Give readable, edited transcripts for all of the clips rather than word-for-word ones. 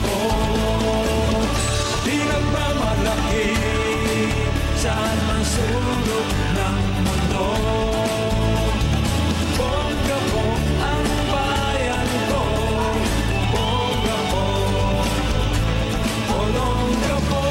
ko, di nagmamalaki saan man sulok ng mundo. Bongga mo ang bayan ko, bongga mo, Olonga po.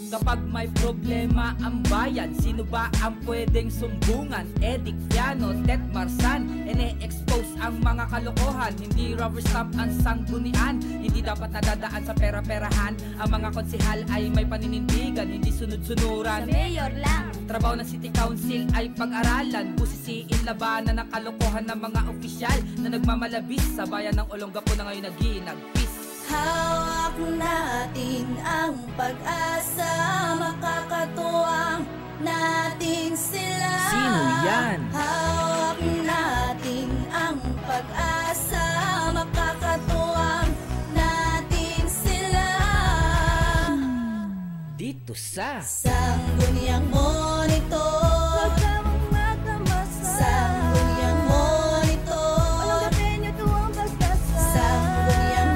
Kapag may problema ang bayan, sino ba ang pwedeng sumbungan? Edic Piano, Tet Marsan, ine-expose ang mga kalokohan. Hindi rubber stamp ang sanggunian, hindi dapat nadadaan sa pera-perahan. Ang mga konsehal ay may paninindigan, hindi sunod-sunuran. Sa mayor lang. Trabaho ng city council ay pag-aralan, busisiin labanan ng kalokohan ng mga opisyal na nagmamalabis sa bayan ng Olongapo na ngayon naginagpis. Hawak natin ang pag-asa, makakatuwang natin sila. Sino yan? Hawak natin ang pag-asa, makakatuwang natin sila. Dito sa Sangguniang Monitor, Sangguniang Monitor, Sangguniang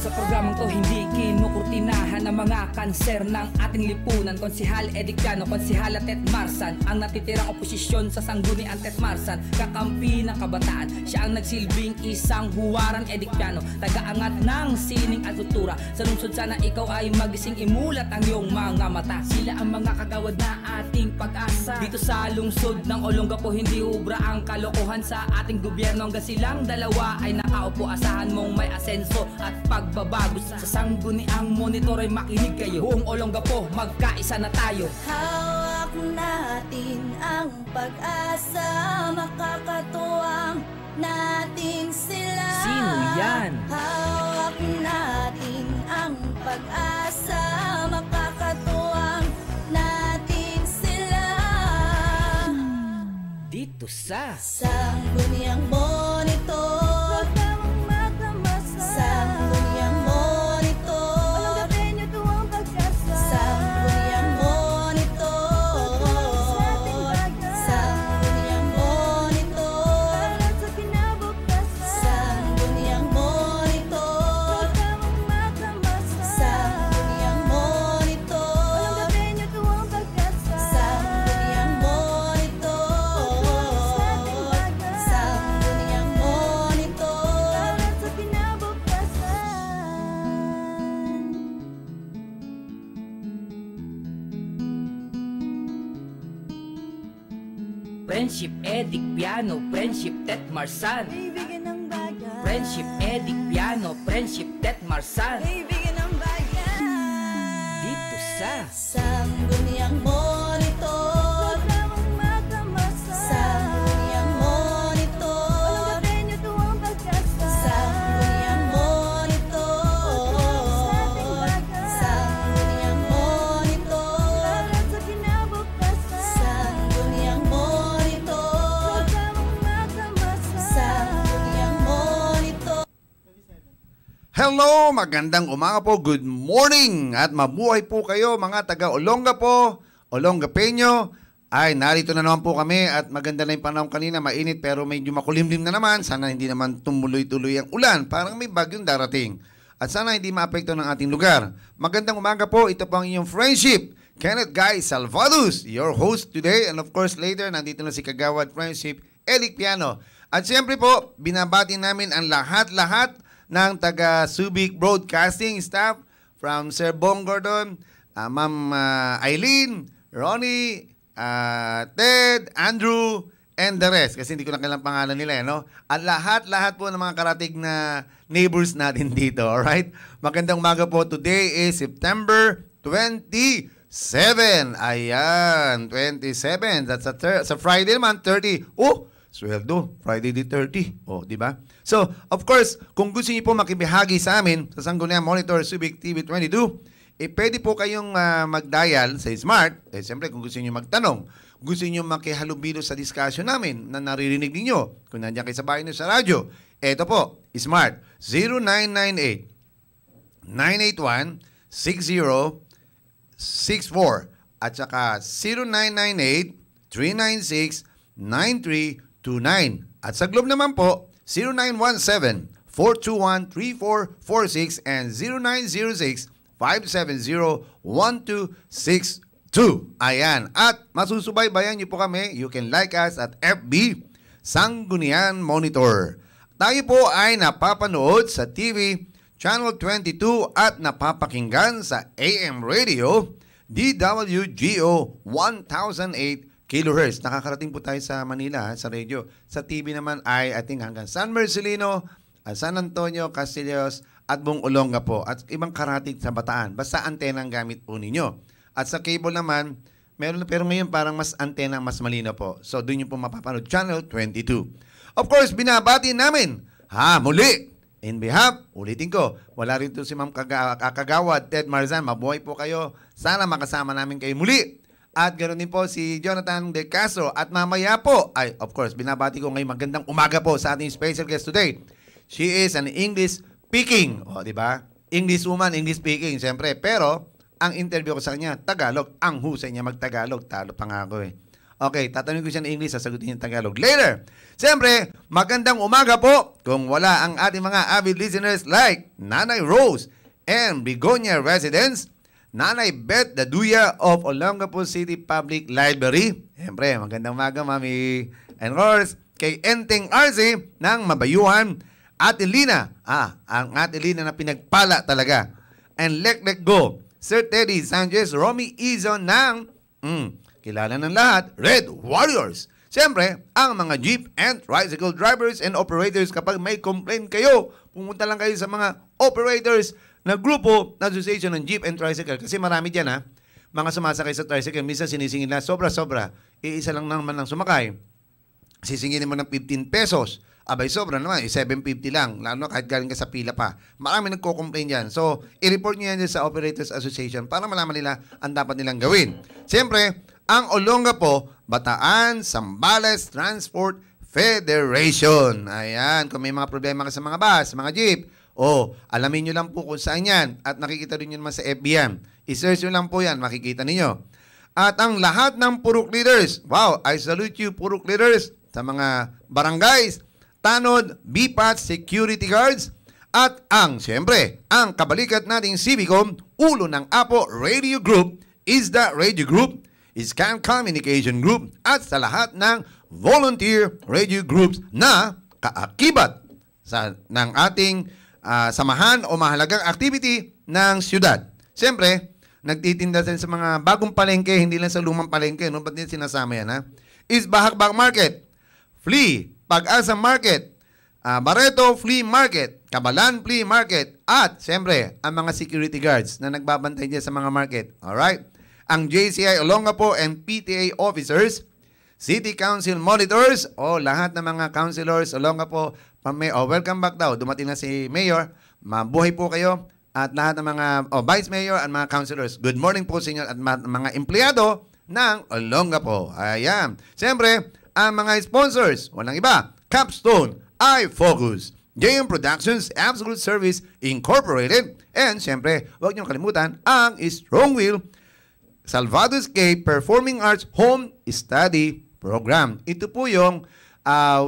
sa programang to hindi kinukurtinahan ang mga kanser ng ating lipunan. Konsehal Edic Piano, Konsehal Tet Marsan, ang natitirang oposisyon sa sanggunian Tet Marsan, kakampi ng kabataan. Siya ang nagsilbing isang huwaran. Edic Piano, tagaangat ng sining at tutura. Sa lungsod sana ikaw ay magising, imulat ang iyong mga mata. Sila ang mga kagawad na ating pag-asa. Dito sa lungsod ng Olongapo hindi ubra ang kalokohan sa ating gobyerno. Hanggang silang dalawa ay nakaupo, asahan mong may asenso at pagbabago. Sa sangguniang monitor ay makinig kayo. Buong Olongapo, magkaisa na tayo. hawak natin ang pag-asa, makakatuwang natin sila. Sino yan? Hawak natin ang pag-asa, makakatuwang natin sila. Dito sa Sangguniang Monitor, Sangguniang Monitor, Sangguniang Monitor, Sangguniang Monitor, Sangguniang Monitor, Sangguniang Monitor, Sangguniang Monitor, Sangguniang Monitor. Friendship Edic Piano, Friendship Tet Marsan. Kaibigan ng bayan, Friendship Edic Piano, Friendship Tet Marsan. kaibigan ng bayan. Dito sa Sangguniang Monitor, Sangguniang Monitor, Sangguniang Monitor, Sangguniang Monitor, Sangguniang Monitor, Sangguniang Monitor. Hello, magandang umaga po, good morning at mabuhay po kayo mga taga Olongapo, Olongapeño. Ay, narito na naman po kami at maganda na yung panahon kanina, mainit pero medyo makulimlim na naman. Sana hindi naman tumuloy-tuloy ang ulan, parang may bagyong darating. At sana hindi maapekto ng ating lugar. Magandang umaga po, ito po ang inyong friendship, Kenneth Guy Salvadus, your host today. And of course later, nandito na si Kagawad Friendship, Edic Piano. At siyempre po, binabati namin ang lahat-lahat ng taga Subic Broadcasting staff from Sir Bong Gordon, Ma'am Eileen, Ronnie, Ted, Andrew, and the rest. Kasi hindi ko na kailang pangalan nila, no? At lahat po ng mga karatig na neighbors natin dito, alright? Magandang umaga po. Today is September 27. Ayan, 27. That's sa Friday naman, 30. Oh, sweldo. Friday the 30. Oh, di ba? So, of course, kung gusto niyo po makibahagi sa amin sa Sangguniang Monitor Subic TV 22, pwede po kayong mag-dial sa Smart. Siyempre, kung gusto niyo magtanong, gusto niyo makihalubilo sa discussion namin na naririnig niyo kung nandiyan kayo sa bahay niyo sa radyo. Ito po, Smart 0998 981 6064 at saka 0998 396 9329. At sa Globe naman po, 0917-421-3446 and 0906-570-1262. Ayan. At masusubaybayan niyo po kami. You can like us at FB Sangguniang Monitor. Tayo po ay napapanood sa TV Channel 22 at napapakinggan sa AM Radio DWGO 1008 kHz. Nakakarating po tayo sa Manila, sa radio. Sa TV naman ay, I think, hanggang San Marcelino, San Antonio, Castillos, at buong Olonga po. At ibang karating sa Bataan. Basta antena ang gamit po ninyo. At sa cable naman, meron, pero ngayon parang mas antena, mas malino po. So, doon nyo po mapapanood. Channel 22. Of course, binabati namin, muli, in behalf, ulitin ko, wala rin to si Ma'am Kagawad, Ted Marzan, mabuhay po kayo. Sana makasama namin kayo muli. At ganoon din po si Jonathan De Castro. At mamaya po, ay of course, binabati ko ngayong magandang umaga po sa ating special guest today. She is an English speaking. O, di ba? English woman, English speaking, siyempre. Pero, ang interview ko sa kanya, Tagalog. Ang husay niya mag-Tagalog. Talo pa nga ako eh. Okay, tatanungin ko siya ng English, sasagutin niya Tagalog. Later! Siyempre, magandang umaga po kung wala ang ating mga avid listeners like Nanay Rose and Begonia Residence, Nanay Beth Daduya of Olongapo City Public Library. Siyempre, magandang umaga, Mami. And of course, kay Enteng RC ng Mabayuhan. Ate Lina, ang Ate Lina na pinagpala talaga. And Let Go, Sir Teddy Sanchez, Romy Izon ng, kilala ng lahat, Red Warriors. Siyempre, ang mga jeep and tricycle drivers and operators, kapag may complaint kayo, pumunta lang kayo sa mga operators na grupo na association ng jeep and tricycle. Kasi marami dyan mga sumasakay sa tricycle. Minsan sinisingin na sobra-sobra. Iisa lang naman ang sumakay. Sisingin mo ng 15 pesos. Abay, sobra naman. 750 lang. Lalo kahit galing ka sa pila pa. Marami nagko-complain dyan. So, i-report nyo yan sa Operators Association para malaman nila ang dapat nilang gawin. Siyempre, ang Olongapo Bataan Zambales Transport Federation. Ayan. Kung may mga problema ka sa mga bus, mga jeep, alamin nyo lang po kung saan yan. At nakikita rin nyo naman sa FB yan. I-search nyo lang po yan, makikita ninyo. At ang lahat ng Purok leaders, wow, I salute you Purok leaders sa mga barangays, tanod, BPAT, security guards, at siyempre, ang kabalikat nating Civicom, ulo ng Apo Radio Group, ISDA Radio Group, Scan Communication Group, at sa lahat ng volunteer radio groups na kaakibat ng ating samahan o mahalagang activity ng siyudad. Siyempre, nagtitinda din sa mga bagong palengke, hindi lang sa lumang palengke. No? Ba't din sinasama yan, Is Bahakbak Market, Flea, Pag-asa Market, Barreto Flea Market, Kabalan Flea Market, at siyempre, ang mga security guards na nagbabantay dyan sa mga market. Alright? Ang JCI Olongapo and PTA officers, City Council monitors, lahat ng mga councilors Olongapo, welcome back daw. Dumating na si Mayor. Mabuhay po kayo. At lahat ng mga Vice Mayor at mga councilors. Good morning po sa inyo at mga empleyado ng Olongapo. Ayan. Siyempre, ang mga sponsors, walang iba, Capstone, iFocus, JM Productions, Absolute Service Incorporated, and siyempre, huwag niyong kalimutan ang Strong Will, Salvados K Performing Arts Home Study Program. Ito po yung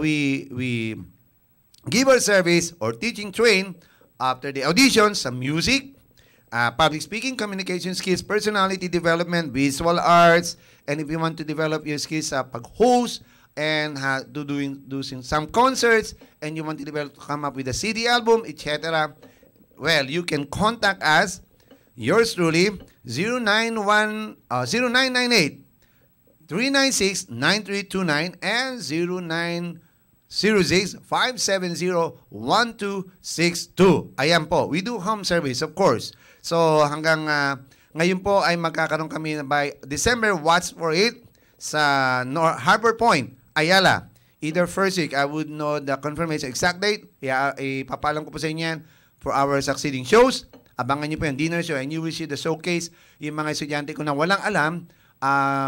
we give our service or teaching train after the auditions sa music, public speaking, communication skills, personality development, visual arts, and if you want to develop your skills sa pag-host and do some concerts and you want to come up with a CD album, etc., well, you can contact us yours truly, 0998 396-9329 and 0906-570-1262. Ayan po. We do home service, of course. So hanggang ngayon po ay magkakaroon kami by December, watch for it, sa Harbor Point, Ayala. Either first week, I would know the confirmation exact date. Ipapalam ko po sa inyo yan for our succeeding shows. Abangan nyo po yung dinner show and you will see the showcase. Yung mga estudyante ko na walang alam,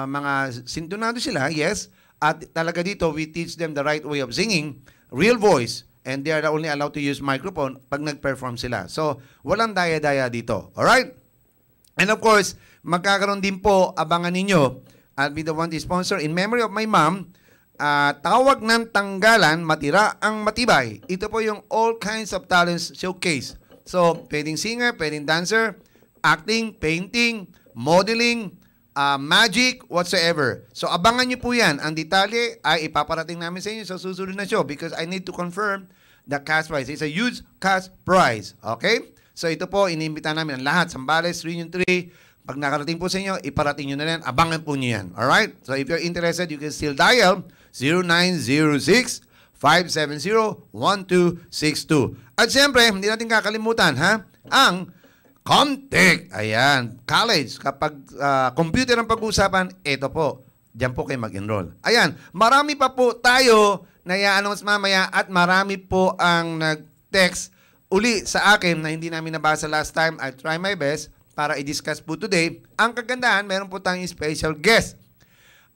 mga sintonado sila, yes. At talaga dito, we teach them the right way of singing, real voice, and they are only allowed to use microphone pag nag-perform sila. So, walang daya-daya dito. Alright? And of course, magkakaroon din po, abangan ninyo, I'll be the one to sponsor, in memory of my mom, tawag ng tanggalan, matira ang matibay. Ito po yung all kinds of talents showcase. So, pwedeng singer, pwedeng dancer, acting, painting, modeling, magic, whatsoever. So, abangan nyo po yan. Ang detalye ay ipaparating namin sa inyo sa susunod na show because I need to confirm the cash prize. It's a huge cash prize. Okay? So, ito po, inimbita namin ang lahat. Sambales, Reunion 3. Pag nakarating po sa inyo, iparating nyo na yan. Abangan po nyo yan. Alright? So, if you're interested, you can still dial 0906-570-1262. At siyempre, hindi natin kakalimutan, ha? Ang Comtech. Ayan. College. Kapag computer ang pag-uusapan, ito po. Diyan po kayo mag-enroll. Ayan. Marami pa po tayo na i-announce mamaya at marami po ang nag-text uli sa akin na hindi namin nabasa last time. I'll try my best para i-discuss po today. Ang kagandahan, meron po tayong special guest.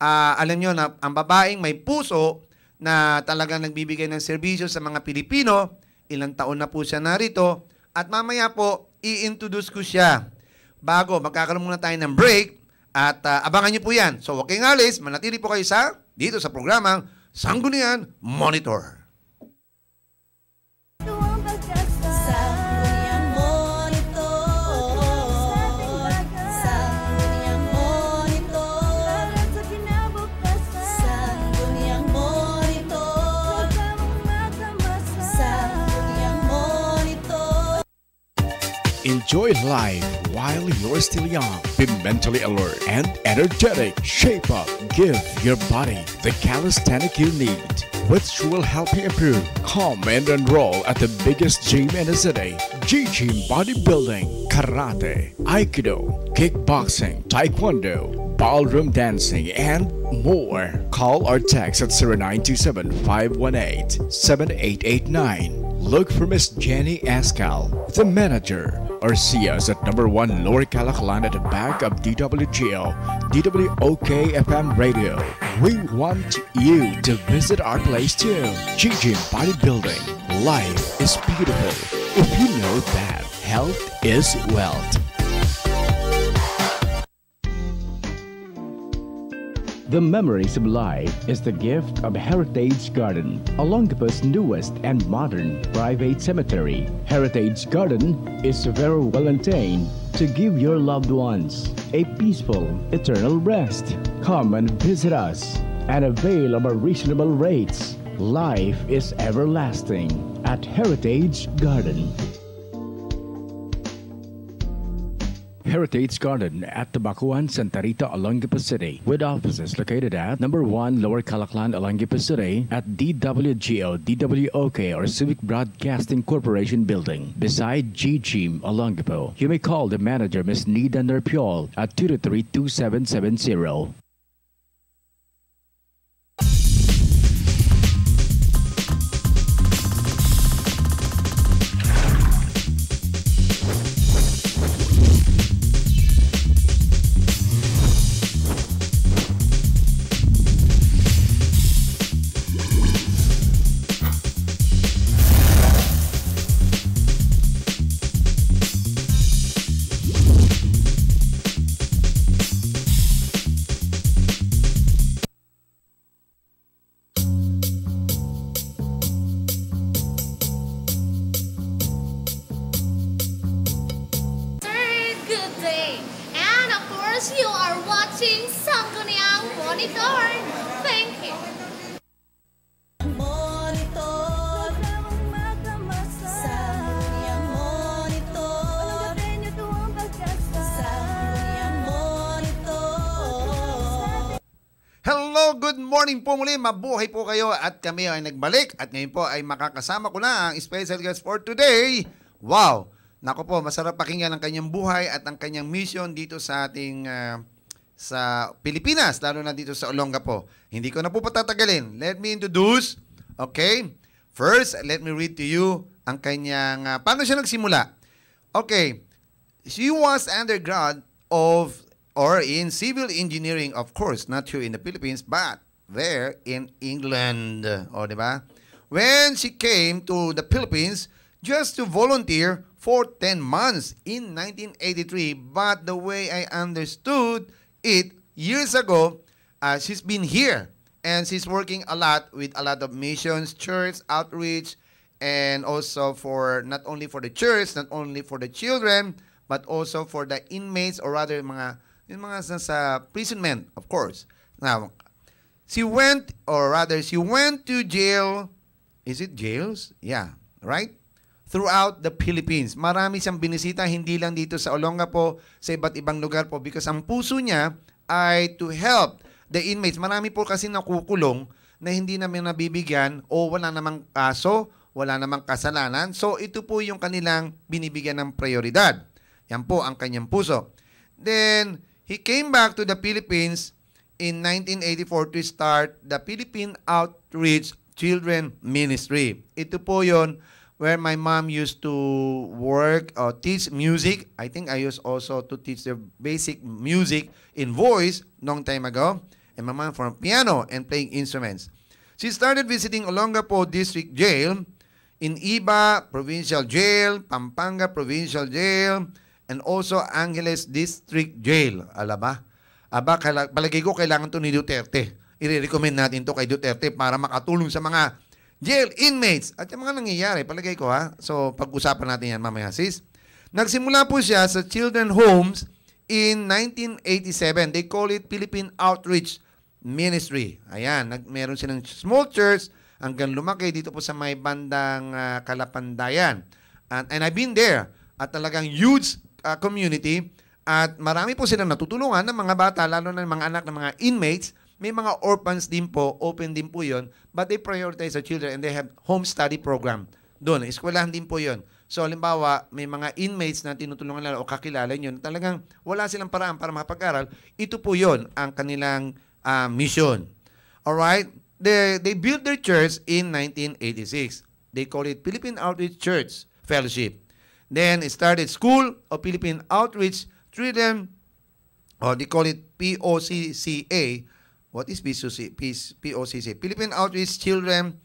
Alam nyo na ang babaeng may puso na talagang nagbibigay ng serbisyo sa mga Pilipino. Ilang taon na po siya narito. At mamaya po, i-introduce ko siya. Bago, magkakaroon muna tayo ng break. At abangan nyo po yan. So, huwag kayong alis. Manatili po kayo dito sa programang Sanggunian Monitor. Sangguniang Monitor, Sangguniang Monitor, Sangguniang Monitor, Sangguniang Monitor. Enjoy life while you're still young. Be mentally alert and energetic. Shape up. Give your body the calisthenic you need, which will help you improve. Come and enroll at the biggest gym in the city. G-Gym Bodybuilding, Karate, Aikido, Kickboxing, Taekwondo, Ballroom Dancing, and more. Call or text at 0927-518-7889. Look for Miss Jenny Ascal, the manager, or see us at number 1 Lower Calaclan at the back of DWGO, DWOK FM Radio. We want you to visit our place too. G-Gym Bodybuilding. Life is beautiful if you know that health is wealth. The memories of life is the gift of Heritage Garden, Olongapo's newest and modern private cemetery. Heritage Garden is very well maintained to give your loved ones a peaceful, eternal rest. Come and visit us and avail of our reasonable rates. Life is everlasting at Heritage Garden. Heritage Garden at Tabacuan, Santa Rita, Olongapo City, with offices located at number 1 Lower Calaclan, Olongapo City, at DWGO, DWOK, or Civic Broadcasting Corporation Building, beside G-Gym, Olongapo. You may call the manager, Ms. Nida Nerpiol, at 223-2770. Good day. And of course, you are watching Sangguniang Monitor. Thank you. Monitor, Sangguniang Monitor, morning po muli, mabuhay po kayo at kami ay nagbalik at ngayon po ay makakasama ko na ang special guest for today. Wow! Nako po, masarap pakinggan ang kanyang buhay at ang kanyang mission dito sa ating sa Pilipinas, lalo na dito sa Olongapo. Hindi ko na po patatagalin. Let me introduce, okay? First, let me read to you ang kanyang, paano siya nagsimula? Okay, she was undergrad of or in civil engineering, of course, not here in the Philippines, but there in England. O, di ba? When she came to the Philippines just to volunteer for 10 months in 1983, but the way I understood it years ago, she's been here and she's working a lot with a lot of missions, church outreach, and also for not only for the church, not only for the children, but also for the inmates or rather yung mga sa imprisonment, of course. Now, she went to jail. Is it jails? Yeah, right? Throughout the Philippines. Marami siyang binisita, hindi lang dito sa Olongapo, sa iba't ibang lugar po because ang puso niya ay to help the inmates. Marami po kasi nakukulong na hindi namin nabibigyan o wala namang kaso, wala namang kasalanan. So, ito po yung kanilang binibigyan ng prioridad. Yan po ang kanyang puso. Then, he came back to the Philippines in 1984 to start the Philippine Outreach Children Ministry. Ito po yon where my mom used to work or teach music. I think I used also to teach the basic music in voice long time ago. And my mom from piano and playing instruments. She started visiting Olongapo District Jail, in Iba Provincial Jail, Pampanga Provincial Jail, and also Angeles District Jail. Alaba? Palagay ko kailangan to ni Duterte. I-recommend natin to kay Duterte para makatulong sa mga jail inmates. At yung mga nangyayari, palagay ko ha. So, pag-usapan natin yan mamaya, sis. Nagsimula po siya sa children homes in 1987. They call it Philippine Outreach Ministry. Ayan, meron silang small church hanggang lumaki dito po sa may bandang Kalapandayan. And I've been there. At talagang huge community at marami po silang natutulungan ng mga bata, lalo na ng mga anak ng mga inmates. May mga orphans din po, open din po yon, but they prioritize the children and they have home study program. Doon, eskwelahan din po yon. So, halimbawa, may mga inmates na tinutulungan nila o kakilala nyo, talagang wala silang paraan para makapag-aral, ito po yon ang kanilang mission. Alright? They built their church in 1986. They call it Philippine Outreach Church Fellowship. Then, it started School of Philippine Outreach Children, or they call it POCCA. What is POCCA? Philippine Outreach Children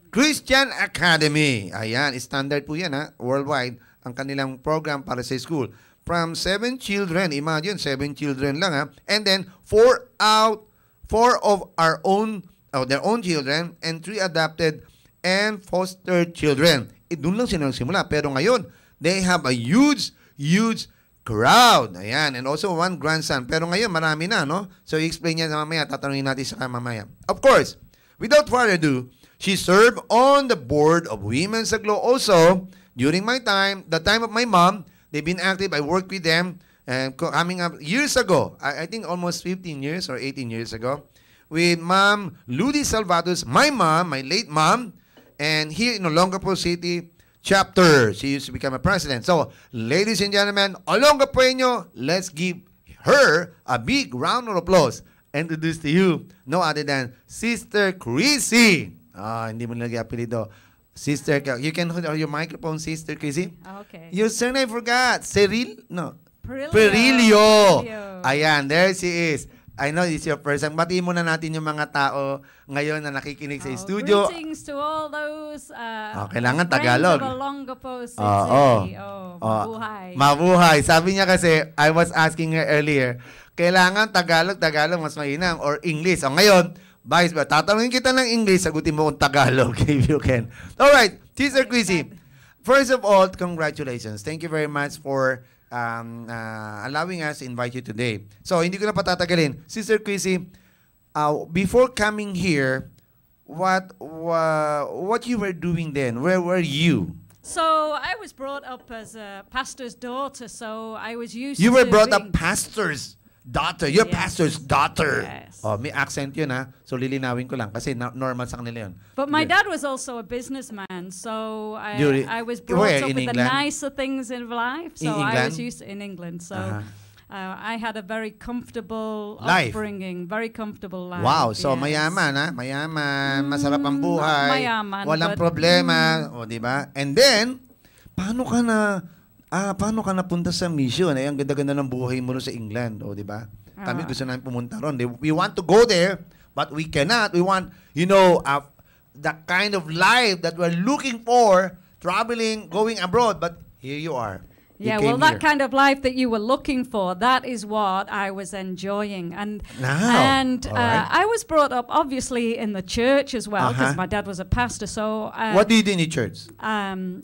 Christian Academy. Ayan, standard po yan ha, worldwide, ang kanilang program para sa school. From 7 children, imagine, 7 children lang ha. And then, 4 of their own children, and 3 adopted and foster children. Doon lang sila nagsimula. Pero ngayon, they have a huge crowd. Ayan. And also one grandson. Pero ngayon, marami na, no? So, i-explain niya mamaya. Tatanungin natin sa mamaya. Of course, without further ado, she served on the board of Women sa Glow also. During my time, the time of my mom, they've been active. I worked with them. And coming up years ago, I think almost 15 years or 18 years ago, with Ma'am Ludi Salvados, my mom, my late mom, and here in Olongapo City chapter, she used to become a president. So, ladies and gentlemen, Olongapoeño, let's give her a big round of applause. Introduce to you, no other than Sister Chrissy. Hindi mo nilagay apelido. Sister, you can hold your microphone, Sister Chrissy. Okay. Your surname I forgot. Cyril? No. Perilio. Ayan, there she is. I know it's your first time. Batiin muna natin yung mga tao ngayon na nakikinig sa studio. Greetings to all those kailangan Tagalog. friends of Olongapo City. Mabuhay. Mabuhay. Sabi niya kasi, I was asking her earlier, kailangan Tagalog mas mainam or English. O ngayon, vice versa. Tatanungin kita ng English, sagutin mo kung Tagalog if you can. Alright, Sister Chrissy. First of all, congratulations. Thank you very much for allowing us to invite you today. So, hindi ko na patatagalin. Sister Chrissy, before coming here, what you were doing then? Where were you? So, I was brought up as a pastor's daughter, so I was used to... You were brought up pastors. Daughter. Your Yes. pastor's daughter. Yes. Oh, may accent yun ha. So lilinawin ko lang kasi normal sa kanila yun. But my Yeah. dad was also a businessman, so During- I was where, brought up in with the England? nicer things in life. So In I was England? used in England. So Uh-huh. I had a very comfortable Life. upbringing, very comfortable life. Wow, so yes. mayaman ha? Mayaman, masarap ang buhay. mayaman, Walang but- problema, o di ba? And then, paano ka napunta sa mission? Ang ganda-ganda ng buhay mo sa England, o di ba? Kami gusto namin pumunta ron. We want to go there, but we cannot. We want, the kind of life that we're looking for, traveling, going abroad, but here you are. You Yeah, came well, that here. kind of life that you were looking for, that is what I was enjoying. And Now, and all right. I was brought up, obviously, in the church as well, because Uh-huh. my dad was a pastor. So What do you do in the church?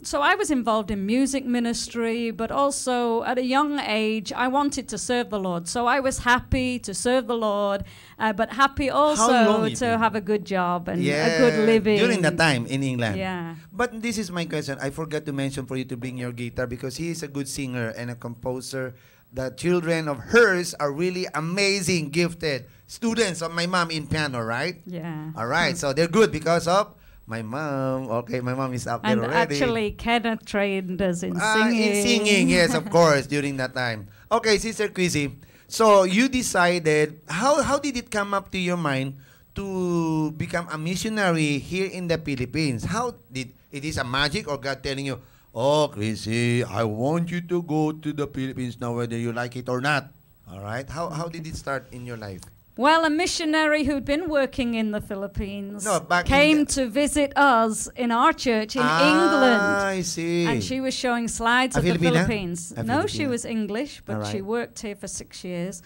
so I was involved in music ministry, but also at a young age, I wanted to serve the Lord. So I was happy to serve the Lord, but happy long also you to did? have a good job and a good living. During that time in England. Yeah. But this is my question. I forgot to mention for you to bring your guitar because he is a good singer and a composer. The children of hers are really amazing, gifted students of my mom in piano, right? Yeah. All right. So they're good because of my mom. Okay, my mom is up there And already. actually, Kenneth trained us in singing. In singing, yes, of course, during that time. Okay, Sister Chrissy. So you decided, how did it come up to your mind to become a missionary here in the Philippines? How did it is a magic or God telling you, oh, Chrissy, I want you to go to the Philippines now whether you like it or not. All right? How did it start in your life? Well, a missionary who'd been working in the Philippines No, back in came the- to visit us in our church in England. I see. And she was showing slides A of the Filipina? Philippines. A No, she Filipina. was English, but All she right. worked here for 6 years.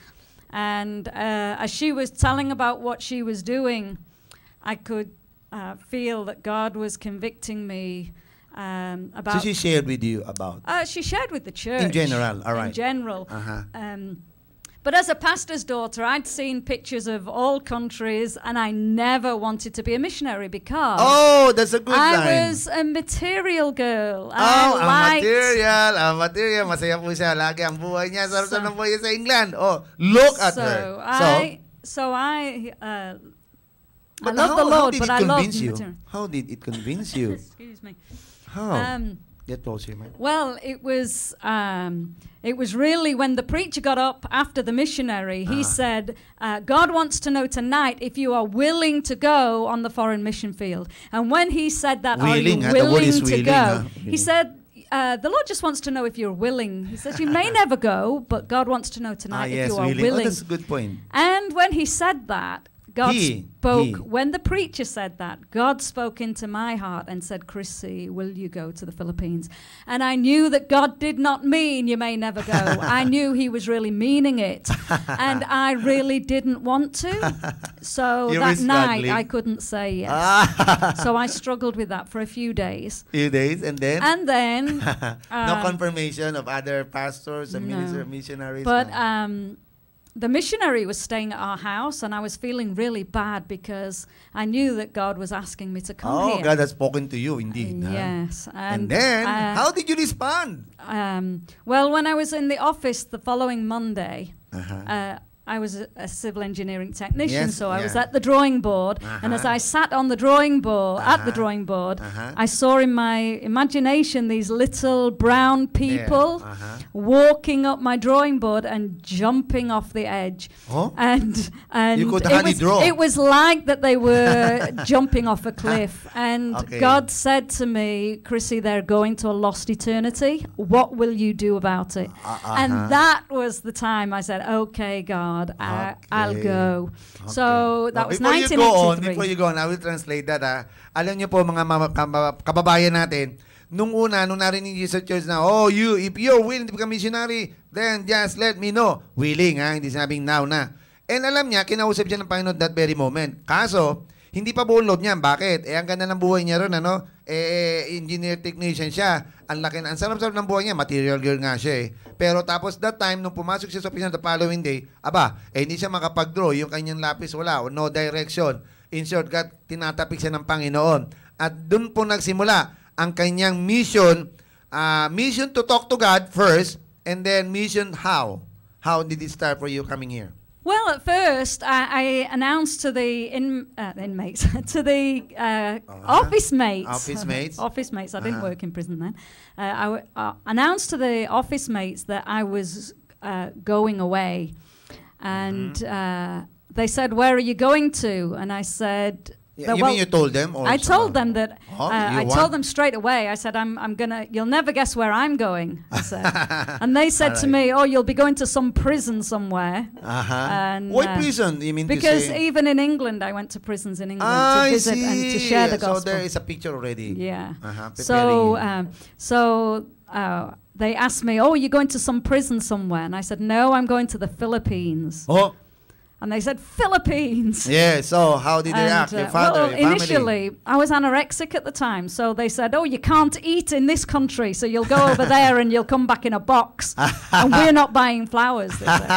And as she was telling about what she was doing, I could feel that God was convicting me So about. she shared with you about. She shared with the church. In general, all right. In general. Uh-huh. But as a pastor's daughter, I'd seen pictures of all countries, and I never wanted to be a missionary because Oh, that's a good line. I was a material girl. Oh, I ang liked material. Masaya po siya. Lagi ang buhay niya. Sarap ng buhay niya sa England. Oh, look at her. I But love the how Lord, did but it I love convince you? material. How did it convince you? Excuse me. How? Get closer, man. Well, it was really when the preacher got up after the missionary. He said, "God wants to know tonight if you are willing to go on the foreign mission field." And when he said that, Willing, "Are you the word willing is to willing, go?" Willing. He said. The Lord just wants to know if you're willing. He says, you may never go, but God wants to know tonight if yes, you are willing. willing. Oh, that's a good point. And when he said that, God He. spoke. When the preacher said that, God spoke into my heart and said, Chrissy, will you go to the Philippines? And I knew that God did not mean you may never go. I knew he was really meaning it. And I really didn't want to. So You were that night, struggling. I couldn't say yes. So I struggled with that for a few days. Few days and then? And then... no confirmation of other pastors and missionaries? But no. the missionary was staying at our house, and I was feeling really bad because I knew that God was asking me to come Oh, here. God has spoken to you indeed. huh? Yes. And then, how did you respond? Well, when I was in the office the following Monday, Uh-huh. I was a civil engineering technician, Yes, so I was yeah. at the drawing board, and as I sat on the drawing board, at the drawing board, I saw in my imagination these little brown people walking up my drawing board and jumping off the edge. Oh? And You could hardly draw. it was like that they were jumping off a cliff. And Okay. God said to me, Chrissy, they're going to a lost eternity. What will you do about it? And that was the time I said, okay, God, I'll go. So that was Before you go on, 1983. I will translate that. Alam niyo po mga kababayan natin, nung narinig niyo sa church na, if you're willing to become missionary, then just let me know. Willing, hindi sinabing now na. And alam niya, kinausap siya ng Panginoon that very moment. Kaso, hindi pa buong loob niya. Bakit? Ang ganda ng buhay niya ron, engineer technician siya. Ang laki ang sarap-sarap ng buhay niya. Material girl nga siya Pero tapos that time, nung pumasok siya sa opisina the following day, hindi siya makapag-draw. Yung kanyang lapis wala. No direction. In short, tinatapik siya ng Panginoon. At dun po nagsimula ang kanyang mission. Mission to talk to God first, and then mission how. How did it start for you coming here? Well, at first, I announced to the inmates, to the office mates. Office mates. Office mates. I didn't work in prison then. I announced to the office mates that I was going away. And they said, "Where are you going to?" And I said... Yeah, you mean you told them? Or I told them that. I want? told them straight away. I said, "I'm gonna. You'll never guess where I'm going." I said, and they said to me, "Oh, you'll be going to some prison somewhere." And, Why prison? You mean because to say? even in England, I went to prisons in England to visit and to share the gospel. So there is a picture already. Yeah. Preparing. So they asked me, "Oh, you're going to some prison somewhere?" And I said, "No, I'm going to the Philippines." Oh. And they said, "Philippines." Yeah, so how did they react? Your father, well, your family? initially, I was anorexic at the time, so they said, "Oh, you can't eat in this country, so you'll go over there and you'll come back in a box, and we're not buying flowers." They said.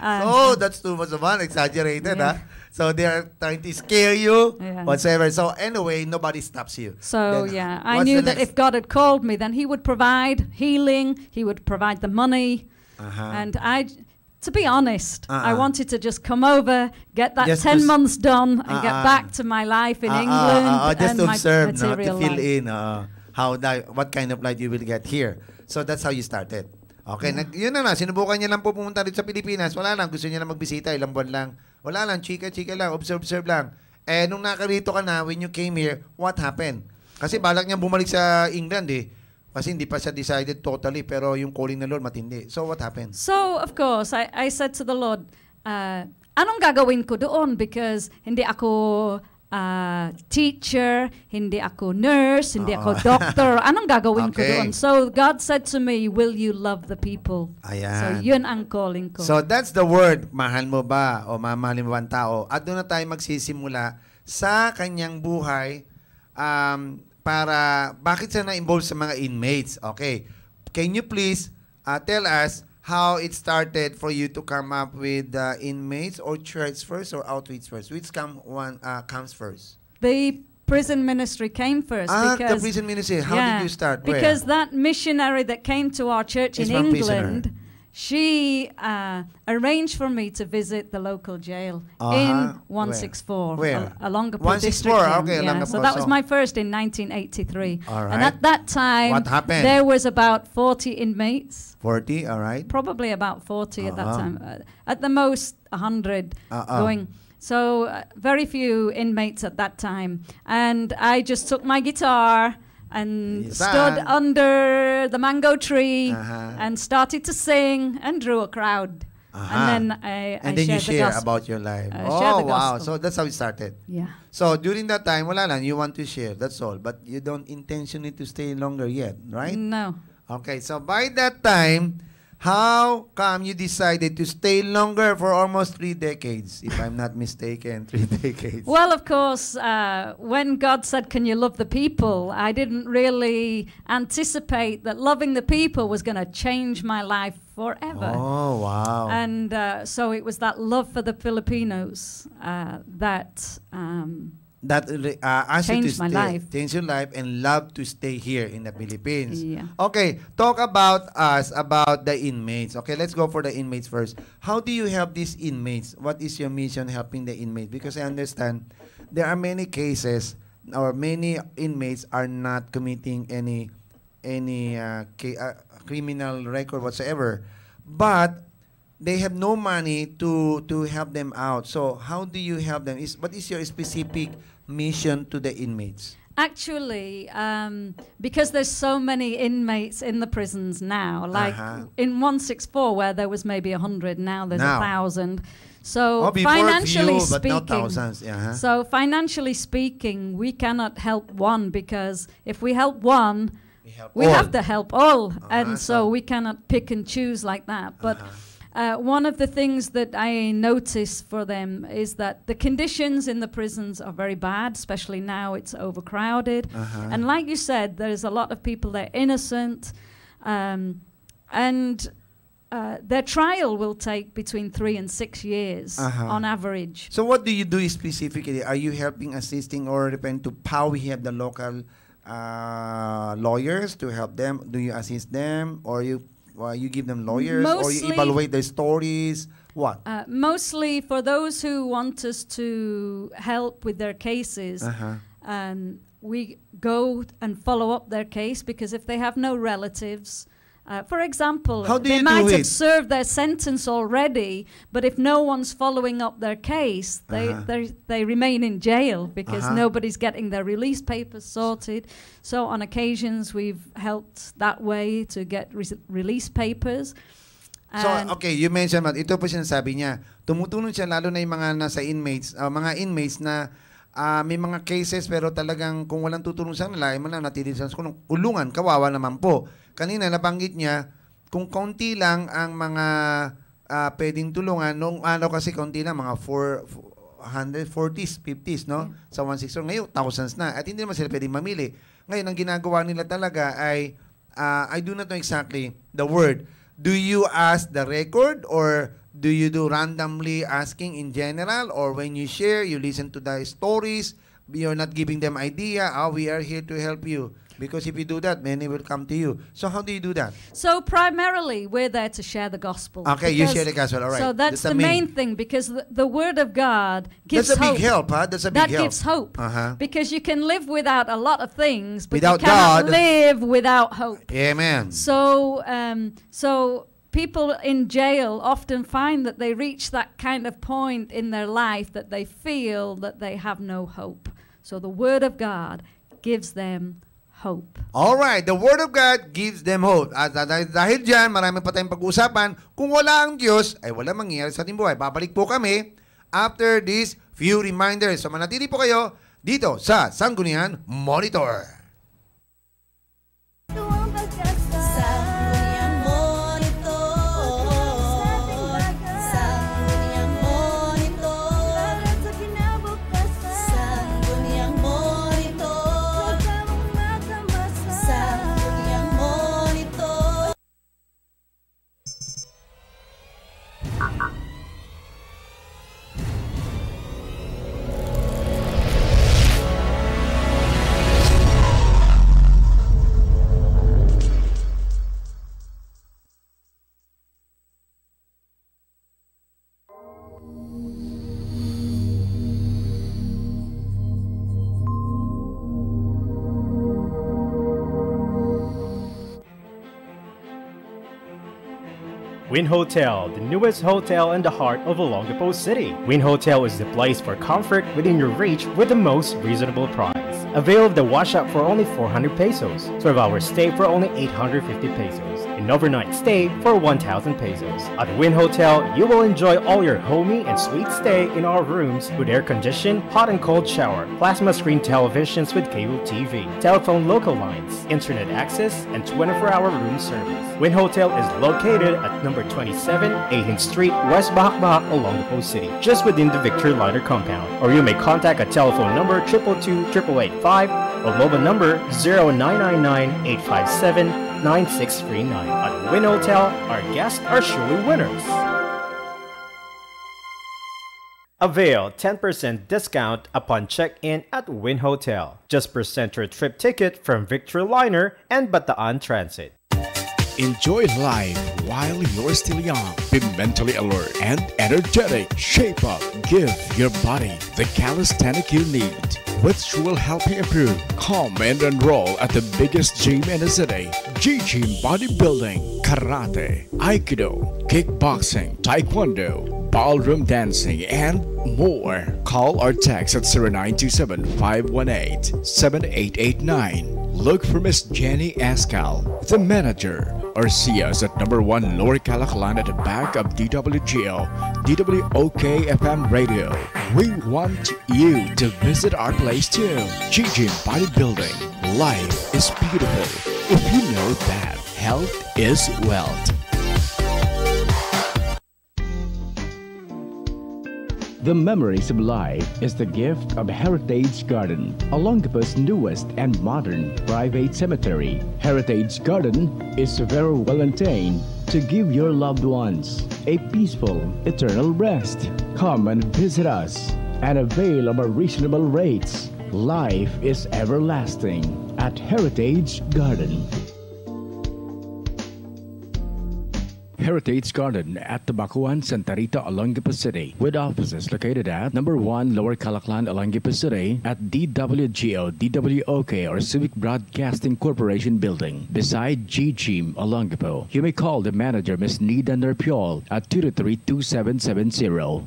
Oh, that's too much of fun, exaggerated, huh? So they're trying to scare you, whatsoever. So anyway, nobody stops you. So then, I knew that if God had called me, then He would provide healing, He would provide the money, and to be honest, I wanted to just come over, get that just 10 months done, and get back to my life in England just and to my observe, to material fill life. in what kind of light you will get here. So that's how you started. Okay, yun na, sinubukan niya lang po pumunta dito sa Pilipinas. Wala lang, gusto niya lang magbisita, ilang buwan lang. Wala lang, chika-chika lang, observe lang. Eh, nung nakarito ka na, when you came here, what happened? Kasi balak niya bumalik sa England Kasi hindi pa siya decided totally, pero yung calling ng Lord matindi. So what happened? So, of course, I said to the Lord, anong gagawin ko doon? Because hindi ako teacher, hindi ako nurse, hindi ako doctor. Anong gagawin ko doon? So, God said to me, "Will you love the people?" Ayan. So, yun ang calling ko. So, that's the word. Mahal mo ba o mamahalin mo ba ang tao? At doon na tayo magsisimula sa kanyang buhay para bakit siya na-involve sa mga inmates. Okay. Can you please tell us how it started for you to come up with inmates or church first or outreach first? Which comes first? The prison ministry came first. The prison ministry. How did you start? Because that missionary that came to our church in England, she arranged for me to visit the local jail in 164. Where? Olongapo 164, district. okay. Yeah. So that was my first in 1983. All right. And at that time, what happened? there was about 40 inmates. 40, all right. Probably about 40 at that time. At the most, 100 going. So very few inmates at that time. And I just took my guitar and stood under the mango tree and started to sing and drew a crowd. And then I and then you shared share about your life. Oh, wow. So that's how it started. Yeah. So during that time, wala lang, you want to share, that's all. But you don't intentionally to stay longer yet, right? No. Okay, so by that time, how come you decided to stay longer for almost 3 decades, if I'm not mistaken, 3 decades? Well, of course, when God said, "Can you love the people?" I didn't really anticipate that loving the people was going to change my life forever. Oh, wow. And so it was that love for the Filipinos that changed my life. Changed your life and love to stay here in the Philippines. Yeah. Okay, talk about us, about the inmates. Okay, let's go for the inmates first. How do you help these inmates? What is your mission helping the inmates? Because I understand there are many cases or many inmates are not committing any criminal record whatsoever, but they have no money to help them out. So how do you help them? What is your specific mission to the inmates? Actually, because there's so many inmates in the prisons now, like in 164 where there was maybe 100, now there's 1,000. So financially speaking, so financially speaking, we cannot help one, because if we help one, we have to help all, and so we cannot pick and choose like that. But one of the things that I notice for them is that the conditions in the prisons are very bad, especially now it's overcrowded. And like you said, there's a lot of people that are innocent, and their trial will take between 3 and 6 years on average. So what do you do specifically? Are you helping, assisting, or depend to how we have the local lawyers to help them? Do you assist them, or you You give them lawyers or you evaluate their stories? What? Mostly for those who want us to help with their cases. And we go and follow up their case, because if they have no relatives, for example, they might have served their sentence already, but if no one's following up their case, they remain in jail because nobody's getting their release papers sorted. So on occasions, we've helped that way to get release papers. So, okay, you mentioned, ito po sinasabi niya, tumutulong siya lalo na yung mga nasa inmates, mga inmates na may mga cases pero talagang kung walang tutulong sa kanila, ay man natili sa kulungan, kawawa naman po. Kanina nabanggit niya, kung kaunti lang ang mga pwedeng tulungan, nung ano kasi kaunti lang, mga 440s, 50s, no? Sa 160, ngayon, thousands na. At hindi naman sila pwedeng mamili. Ngayon, ang ginagawa nila talaga ay, I do not know exactly the word. Do you ask the record or do you do randomly asking in general, or when you share, you listen to the stories, you're not giving them idea, we are here to help you. Because if you do that, many will come to you. So how do you do that? So primarily, we're there to share the gospel. Okay, you share the gospel, all right. So that's the main thing, because the word of God gives hope. That's a big help, huh? That's a big help. That gives hope. Because you can live without a lot of things, but without you cannot God, live without hope. Amen. So, people in jail often find that they reach that kind of point in their life that they feel that they have no hope. So the Word of God gives them hope. All right, the Word of God gives them hope. At dahil dyan, marami pa tayong pag-uusapan. Kung wala ang Diyos, ay wala mangyayari sa ating buhay. Babalik po kami after these few reminders. So manatili po kayo dito sa Sanggunian Monitor. Wynn Hotel, the newest hotel in the heart of Olongapo City. Wynn Hotel is the place for comfort within your reach with the most reasonable price. Avail of the wash-up for only 400 pesos, 12-hour stay for only 850 pesos, an overnight stay for 1,000 pesos. At Wynn Hotel, you will enjoy all your homey and sweet stay in our rooms with air-conditioned, hot and cold shower, plasma screen televisions with cable TV, telephone local lines, internet access, and 24-hour room service. Wynn Hotel is located at number 27, 18th Street, West Bahakbahak, Olongapo City, just within the Victory Lighter compound. Or you may contact a telephone number 222-8885 or mobile number 0999-857-9639. At Wynn Hotel, our guests are surely winners. Avail 10% discount upon check-in at Wynn Hotel. Just present your trip ticket from Victory Liner and Bataan Transit. Enjoy life while you're still young. Be mentally alert and energetic. Shape up. Give your body the calisthenic you need, which will help you improve. Come and enroll at the biggest gym in the city. G-Gym Bodybuilding, Karate, Aikido, Kickboxing, Taekwondo, Ballroom Dancing, and more. Call or text at 0927-518-7889. Look for Miss Jenny Escal, the manager, or see us at number 1 Lower Calaclan at the back of DWGO, DWOK FM Radio. We want you to visit our place too. G-Gym Bodybuilding. Life is beautiful if you know that health is wealth. The memories of life is the gift of Heritage Garden, Olongapo's newest and modern private cemetery. Heritage Garden is very well maintained to give your loved ones a peaceful, eternal rest. Come and visit us and avail of our reasonable rates. Life is everlasting at Heritage Garden. Heritage Garden at Tabacuan, Santa Rita, Olongapo City, with offices located at number 1 Lower Calaclan, Olongapo City, at DWGO, DWOK, or Civic Broadcasting Corporation Building, beside G-Gym, Olongapo. You may call the manager, Ms. Nida Nerpiol, at 223-2770.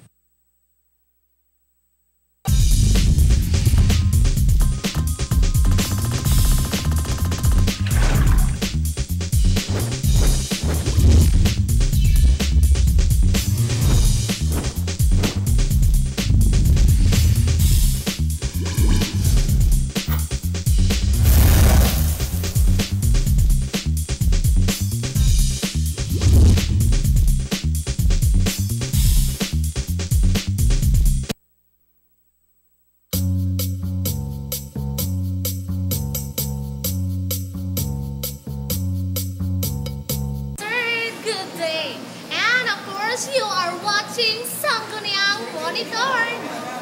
Good day. And of course, you are watching Sangguniang Monitor.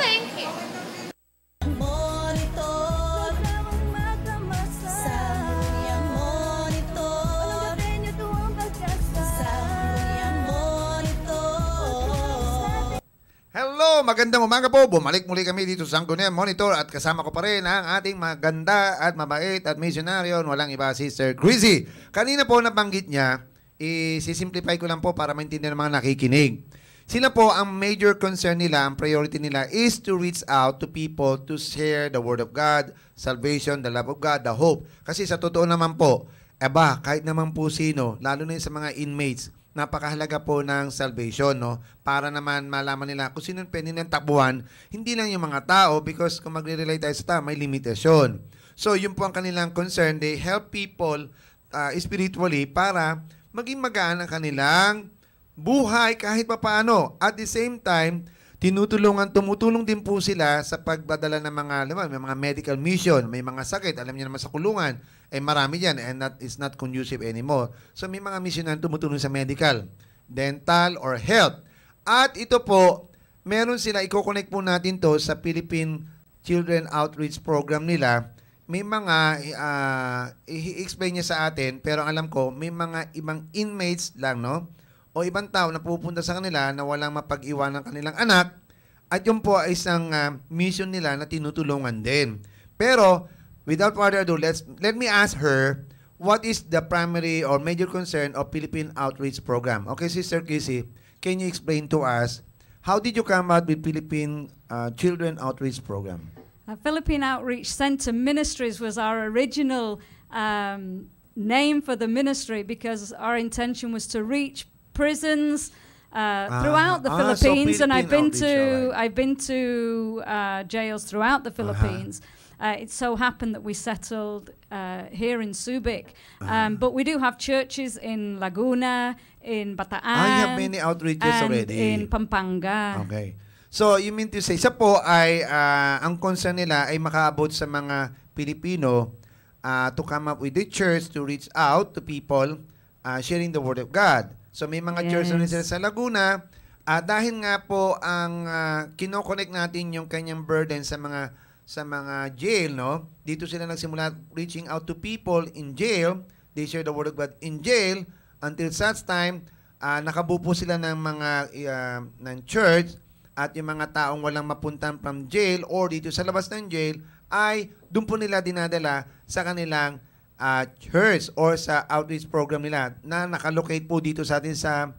Thank you. Monitor Sangguniang Monitor Sangguniang Monitor. Hello, magandang umaga po. Bumalik muli kami dito sa Sangguniang Monitor at kasama ko pa rin ang ating maganda at mabait at misyonaryo, walang iba, Sister Chrissy. Kanina po nabanggit niya, i-simplify ko lang po para maintindihan ng mga nakikinig. Sila po, ang major concern nila, ang priority nila is to reach out to people to share the Word of God, salvation, the love of God, the hope. Kasi sa totoo naman po, kahit naman po sino, lalo na sa mga inmates, napakahalaga po ng salvation, no? Para naman malaman nila kung sino pwede nilang takbuhan, hindi lang yung mga tao, because kung magre-relate tayo sa tao, may limitasyon. So, yun po ang kanilang concern. They help people spiritually para maging magaan ang kanilang buhay kahit papaano. At the same time, tumutulong din po sila sa pagbadala ng may mga medical mission, may mga sakit, alam niyo naman sa kulungan, marami yan, and that is not conducive anymore. So may mga mission na tumutulong sa medical, dental, or health. At ito po, meron sila, i-connect po natin to sa Philippine Children Outreach Program nila. May mga, i-explain niya sa atin, pero alam ko, may mga ibang inmates lang, no? O ibang tao na pupunta sa kanila na walang mapag-iwan ng kanilang anak, at yun po ay isang mission nila na tinutulungan din. Pero, without further ado, let me ask her, what is the primary or major concern of Philippine Outreach Program? Okay, Sister Kissy, can you explain to us, how did you come out with Philippine Children Outreach Program? Philippine Outreach Center Ministries was our original name for the ministry, because our intention was to reach prisons throughout the Philippines, so and I've been to jails throughout the Philippines. It so happened that we settled here in Subic, but we do have churches in Laguna, in Bataan, you have many outreaches and already in Pampanga. Okay. So, you mean to say, isa po ay, ang concern nila ay makaabot sa mga Pilipino to come up with the church to reach out to people sharing the Word of God. So, may mga church na rin sila sa Laguna. Dahil nga po, ang kinoconnect natin yung kanyang burden sa mga jail, no? Dito sila nagsimula reaching out to people in jail. They share the Word of God in jail until such time, nakabuo po sila ng mga ng church. At yung mga taong walang mapuntan from jail or dito sa labas ng jail ay doon po nila dinadala sa kanilang church or sa outreach program nila na nakalocate po dito sa atin sa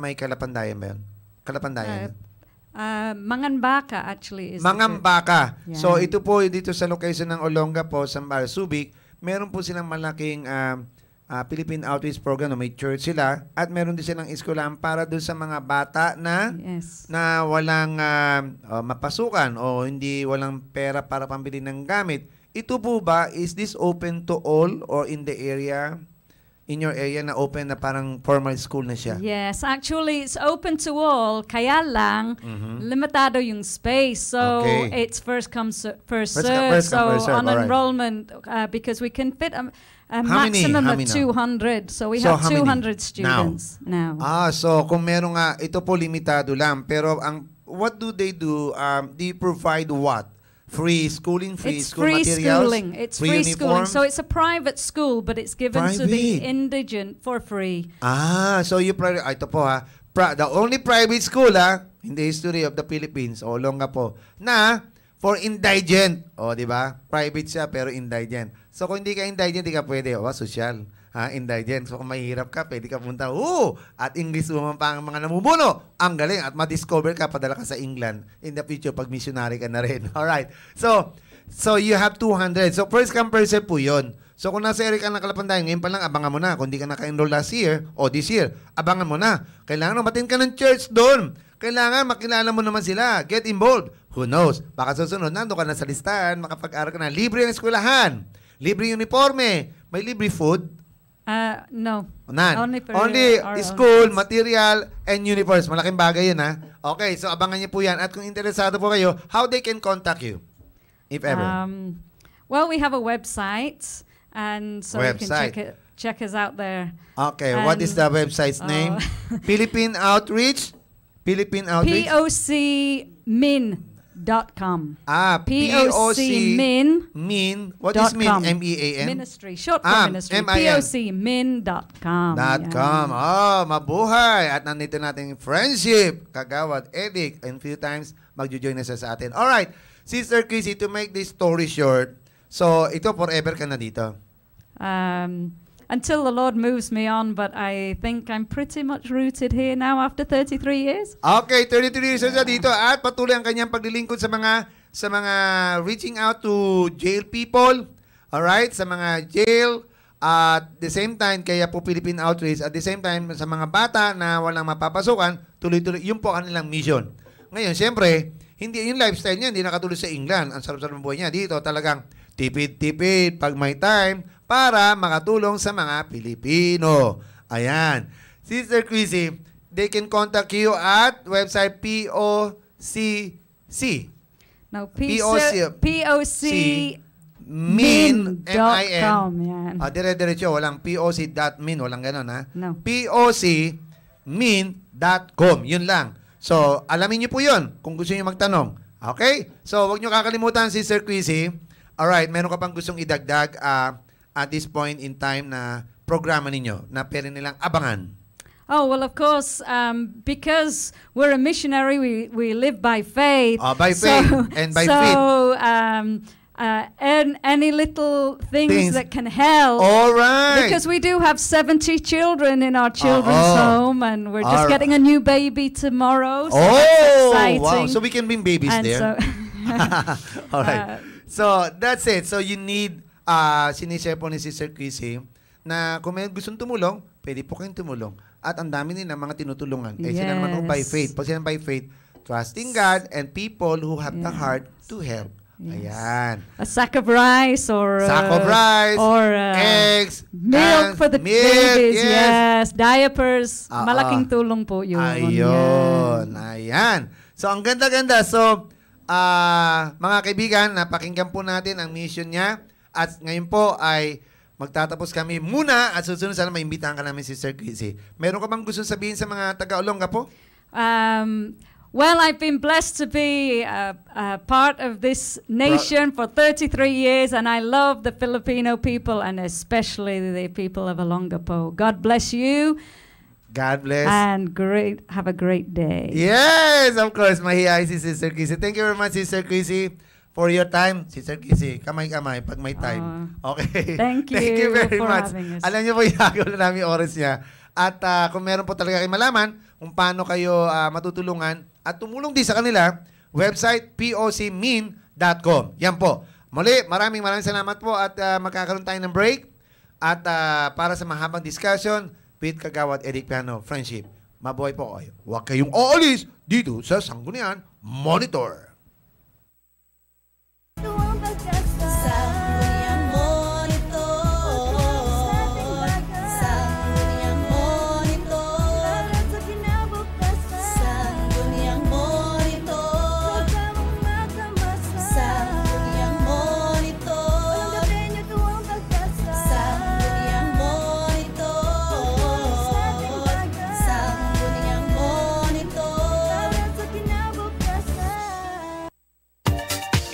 may Kalapandayan ba yun? Kalapandayan. Mangambaka actually is Mangambaka. Yeah. So ito po dito sa location ng Olongapo, Sambal, Subic, meron po silang malaking Philippine Outreach Program, may church sila, at meron din silang eskwelahan para doon sa mga bata na walang mapasukan o walang pera para pambili ng gamit. Ito po ba, is this open to all or in the area, in your area na open na parang formal school na siya? Yes, actually it's open to all, kaya lang limitado yung space. So it's first come first serve. So on enrollment, because we can fit a maximum of 200. So we have 200 students now. So kung meron ito po limitado lang. Pero what do they do? Do you provide what? free schooling, free It's school free materials, schooling. It's free schooling. So it's a private school, but it's given to the indigent for free. So you ito po ha. The only private school in the history of the Philippines, Olongapo, na for indigent. O, di ba? Private siya pero indigent. So kung hindi ka indigent, hindi ka pwede. Social. Indigent. So kung mahihirap ka, pwede ka punta. At English woman pa ang mga namumuno. Ang galing. At ma-discover ka, padala ka sa England. In the future, pag missionary ka na rin. Alright. So you have 200. So first come, first serve po yun. So kung nasa area ka ng Kalapandayan, ngayon pa lang, abangan mo na. Kung di ka naka-enroll last year o this year, abangan mo na. Kailangan umatin ka ng church doon. Kailangan makilala mo naman sila. Get involved. Who knows? Baka susunod, nando ka na sa listahan, makapag-aral ka na. Libre ang eskwelahan. Libre uniforme. May libre food. No. None. Only school, material, and uniforms. Malaking bagay yun, ha? Okay, so abangan niyo po yan. At kung interesado po kayo, how they can contact you? If ever. Well, we have a website. And so you can check us out there. Okay, what is the website's name? Philippine Outreach? POCmin.com. POCmin. What is min? M-E-A-N? Ministry. Short for ministry. POCmin.com. Mabuhay. At nandito natin friendship. Kagawad, Edic. And few times, magjo-join na siya sa atin. Alright, Sister Chrissy, to make this story short, so ito forever ka na dito? Until the Lord moves me on, but I think I'm pretty much rooted here now after 33 years. Okay, 33 years na dito at patuloy ang kanyang paglilingkod sa mga reaching out to jail people, all right, sa mga jail, at the same time kaya po Philippine Outreach, at the same time sa mga bata na walang mapapasukan, tuloy-tuloy yun po kanilang mission. Ngayon, siyempre, hindi yung lifestyle niya, hindi nakatulog sa England. Ang sarap-sarap ng buhay niya dito, talagang tipid-tipid pag may time para makatulong sa mga Pilipino. Ayan. Sister Chrissy, they can contact you at website POCC. No, POCmin.com. Dire-diretso, walang POC.min, walang ganon, ha? No. POCmin.com. Yun lang. So, alamin niyo po yun kung gusto niyo magtanong. Okay? So, huwag niyo kakalimutan, Sister Chrissy. Alright, meron ka pang gustong idagdag at this point in time na programa ninyo na pwede nilang abangan? Oh, well, of course, because we're a missionary, we live by faith. By faith and by faith. So, and any little things that can help. All right. Because we do have 70 children in our children's home, and we're just getting a new baby tomorrow. So that's exciting. Wow. So we can bring babies and there. So all right. So that's it. So you need, sinishare po ni Sister Chrissy, na kung may gustong tumulong, pwede po kayong tumulong. At ang dami nila mga tinutulungan. Eh, sila naman by faith. Pag sila by faith, trusting God and people who have the heart to help. Yes. Ayan. A sack of rice or eggs, milk for the babies. Yes. Diapers. Malaking tulong po yun. Ayun. Ayan. So, ang ganda-ganda. So, mga kaibigan, napakinggan po natin ang mission niya. At ngayon po ay magtatapos kami muna at susunod sana maimbitahan ka namin si Sister Chrissy. Meron ka bang gusto sabihin sa mga taga-Olonga po? Well, I've been blessed to be a part of this nation for 33 years, and I love the Filipino people and especially the people of Olongapo. God bless you. God bless. And have a great day. Yes, of course. Mahihayi si Sister Chrissy. Thank you very much, Sister Chrissy, for your time. Sister Chrissy, kamay-kamay pag may time. Okay. Thank you. Thank you very for much. having us. Alam niyo po, inagaw na namin oras niya. At kung meron po talaga kayo malaman kung paano kayo matutulungan at tumulong din sa kanila, website POCmin.com. Yan po. Muli, maraming salamat po at magkakaroon tayo ng break. At para sa mahabang discussion with Kagawad Edic Piano Friendship. Mabuhay po kayo. Huwag kayong aalis dito sa Sangguniang Monitor.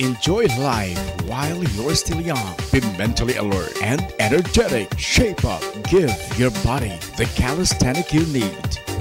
Enjoy life while you're still young. Be mentally alert and energetic. Shape up. Give your body the calisthenic you need,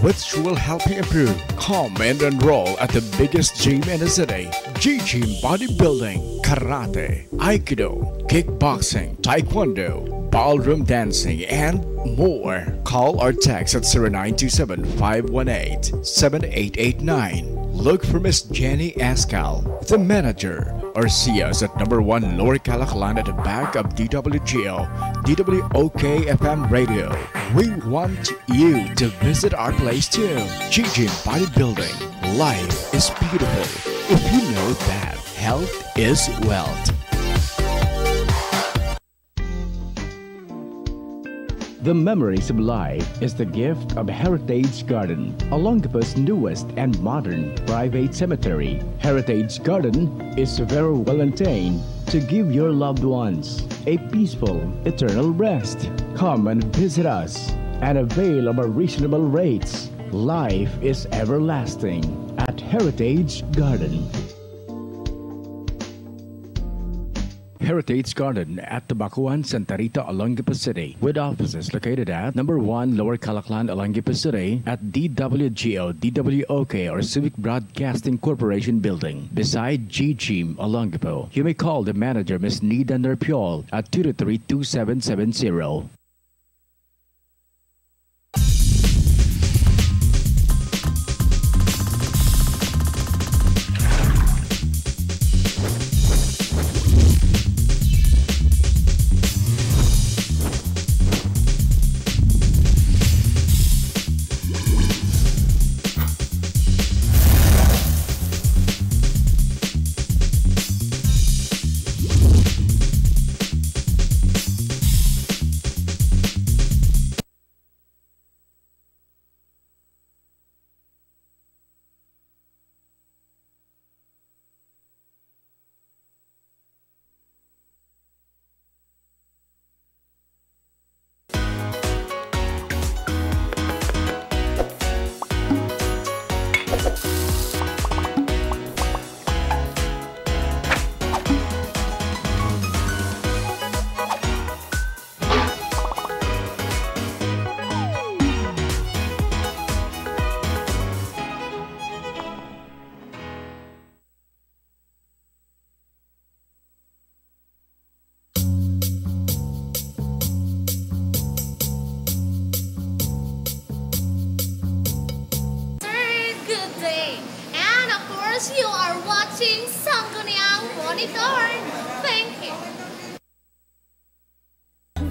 which will help you improve. Come and enroll at the biggest gym in the city. G-Gym Bodybuilding, Karate, Aikido, Kickboxing, Taekwondo, Ballroom Dancing, and more. Call or text at 0927-518-7889. Look for Miss Jenny Escal, the manager, or see us at number 1 Lower Calaclan at the back of DWGO, DWOK FM Radio. We want you to visit our place too. G-Gym Bodybuilding. Life is beautiful if you know that health is wealth. The memories of life is the gift of Heritage Garden, Olongapo's newest and modern private cemetery. Heritage Garden is very well maintained to give your loved ones a peaceful, eternal rest. Come and visit us and avail of our reasonable rates. Life is everlasting at Heritage Garden. Heritage Garden at Tabacuan, Santa Rita, Olongapo City, with offices located at number 1 Lower Calaclan, Olongapo City, at DWGO, DWOK, or Civic Broadcasting Corporation Building, beside G-Gym, Olongapo. You may call the manager, Ms. Nida Nerpiol, at 223-2770. You are watching Sangguniang Monitor. Thank you.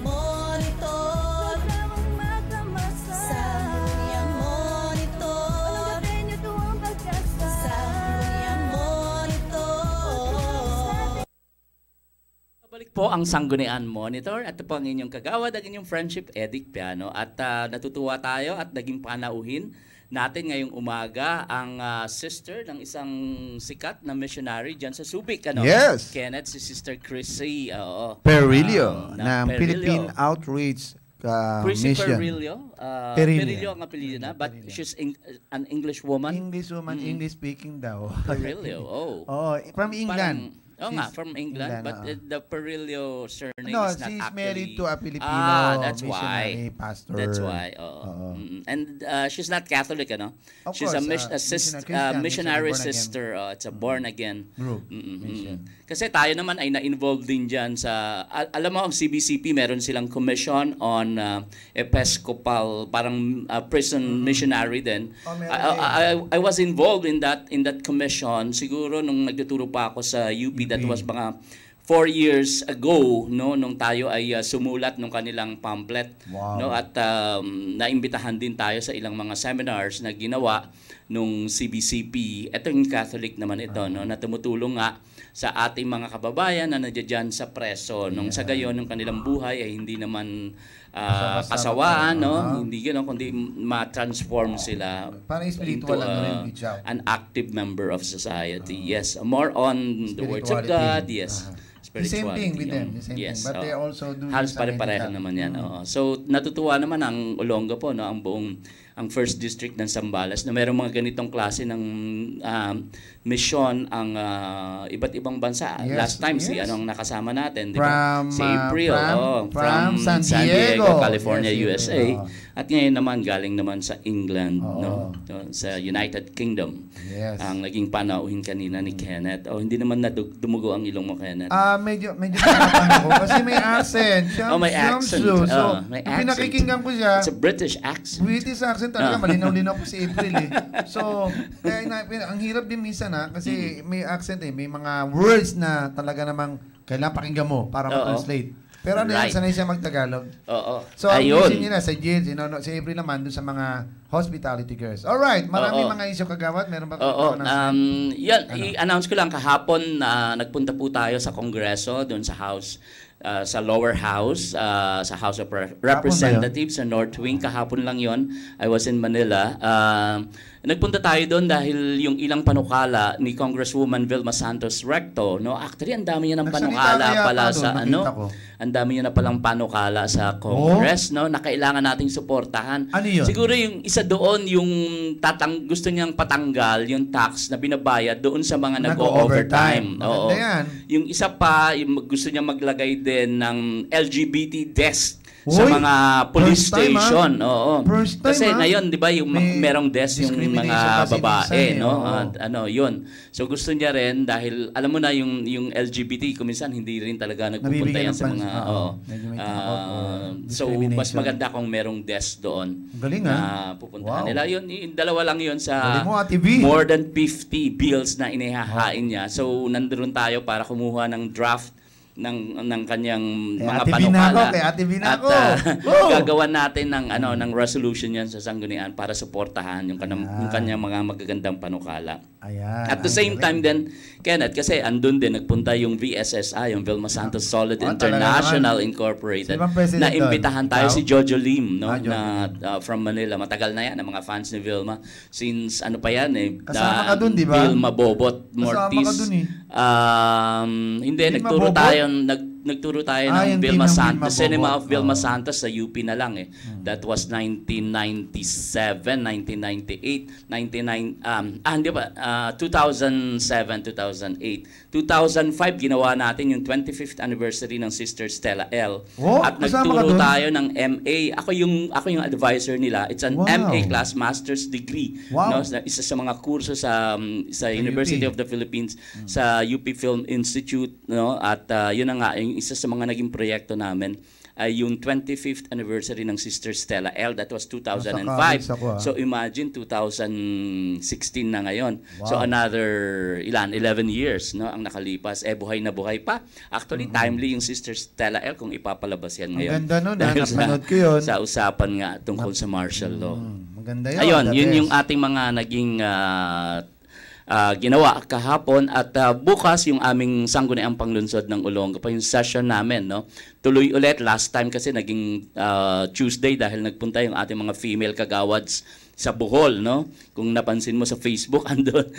Monitor, Sangguniang Monitor, Sangguniang Monitor. Balik po ang Sanggunian Monitor at ito po ang inyong kagawad, ang inyong friendship, Edic Piano. At natutuwa tayo at naging panauhin natin ngayong umaga ang sister ng isang sikat na missionary dyan sa Subic. Ano? Yes. Kenneth, si Sister Chrissy. Perillo, ng Perillo. Philippine Outreach Chrissy Mission. Perillo. Perillo. ang apelyido na, but she's an English woman. English woman, English speaking daw. Perillo, oh. Oh, from England. From England, but the Perillo surname No, is not she's actually... married to a Filipino that's missionary why. pastor. That's why. And she's not Catholic, ano? Of She's course, a missionary born sister. It's a born-again group. Mission. Kasi tayo naman ay na-involved din dyan sa... alam mo, ang CBCP, meron silang commission on Episcopal, parang prison missionary din. I was involved in that commission. Siguro nung nagtuturo pa ako sa UP, that was mga 4 years ago, no, nung tayo ay sumulat ng kanilang pamphlet. Wow. No, at naimbitahan din tayo sa ilang mga seminars na ginawa nung CBCP. Ito yung Catholic naman ito, no, na tumutulong nga sa ating mga kababayan na nandiyan sa preso. Nung sa gayon ng kanilang buhay ay hindi naman kasawaan, no? Hindi gano'n, kundi ma-transform sila into an active member of society. Yes, more on the words of God. Yes. The same thing with them. The same thing. But they also do halos pare-pareho naman yan. So, natutuwa naman ang Olongapo, no? Ang ang First District ng Zambales na mayroong mga ganitong klase ng misyon ang iba't ibang bansa. Yes, Last time si yes. anong nakasama natin, di ba? From, Si April, from San Diego, California, Yes, USA. April, At ngayon naman galing naman sa England, no? Sa United Kingdom. Yes. Ang naging panauhin kanina ni Kenneth. Hindi naman dumugo ang ilong mo, Kenneth. Medyo nahirapan ako kasi may accent. May accent. So, May nung accent. pinakikinggan ko siya, It's a British accent. British accent talaga, malinaw-linaw po si April eh. So, kaya ang hirap din minsan kasi may accent eh, may mga words na talaga namang kailangan pakinggan mo para ma-translate. Pero ano yan, sanay siya mag-Tagalog. Oo. So, ang mission nila sa Jill, si April naman doon sa mga hospitality girls. Alright, marami mga issue kagawad. Meron ba? Yan, i-announce ko lang kahapon na nagpunta po tayo sa Kongreso, doon sa House, sa lower house, sa House of Representatives, sa North Wing. Kahapon lang yon. I was in Manila. Nagpunta tayo doon dahil yung ilang panukala ni Congresswoman Vilma Santos Recto, no? Actually, ang dami niya ng panukala pala sa ang dami niya na palang panukala sa Congress, no? Na kailangan nating suportahan. Ano yun? Siguro yung isa doon yung gusto niyang patanggal yung tax na binabayad doon sa mga nag-overtime. Oo. Yung isa pa, yung gusto niya maglagay din ng LGBT desk sa mga police station. First time, kasi ngayon, 'di ba, yung merong desk yung mga babae, no? Yun. So gusto niya rin dahil alam mo na yung LGBT kuminsan hindi rin talaga nagpupunta yan sa mga so mas maganda kung merong desk doon. Galing na pupuntahan nila. Yun, dalawa lang yun sa TV. more than 50 bills na inihahain niya. So nandoon tayo para kumuha ng draft ng kanyang mga panukala at gagawan natin ng resolution yan sa sanggunian para suportahan yung kanyang mga magagandang panukala. At the same time din, Kenneth, kasi andun din nagpunta yung VSSI, yung Vilma Santos Solid International Incorporated, na imbitahan tayo si Jojo Lim, no? Na from Manila. Matagal na yan ang mga fans ni Vilma since pa yan kasama ka dun, di ba? Vilma Bobot Mortis. Kasama ka dun hindi, nagturo tayo ng Vilma Santos, Cinema of Vilma Santos sa UP na lang eh. That was 1997, 1998, 2007, 2008. 2005 ginawa natin yung 25th anniversary ng Sister Stella L. At nagturo tayo ng MA. Ako yung advisor nila. It's an MA class, master's degree. No? Isa sa mga kurso sa University of the Philippines, sa UP Film Institute, no? At yun na nga, yung isa sa mga naging proyekto namin ay yung 25th anniversary ng Sister Stella L. That was 2005. So imagine 2016 na ngayon. So another 11 years, no, ang nakalipas. Buhay na buhay pa. Actually, timely yung Sister Stella L kung ipapalabas yan ngayon. Ang ganda nun, napanood ko yun. Sa usapan nga tungkol sa martial law. Maganda yun. Ayun, yun yung ating mga naging ginawa kahapon at bukas yung aming sangguniang panglunsod ng Olongapo, yung session namin, no? Tuloy ulit. Last time kasi naging Tuesday dahil nagpunta yung ating mga female kagawads sa Bohol, no? Kung napansin mo sa Facebook, andun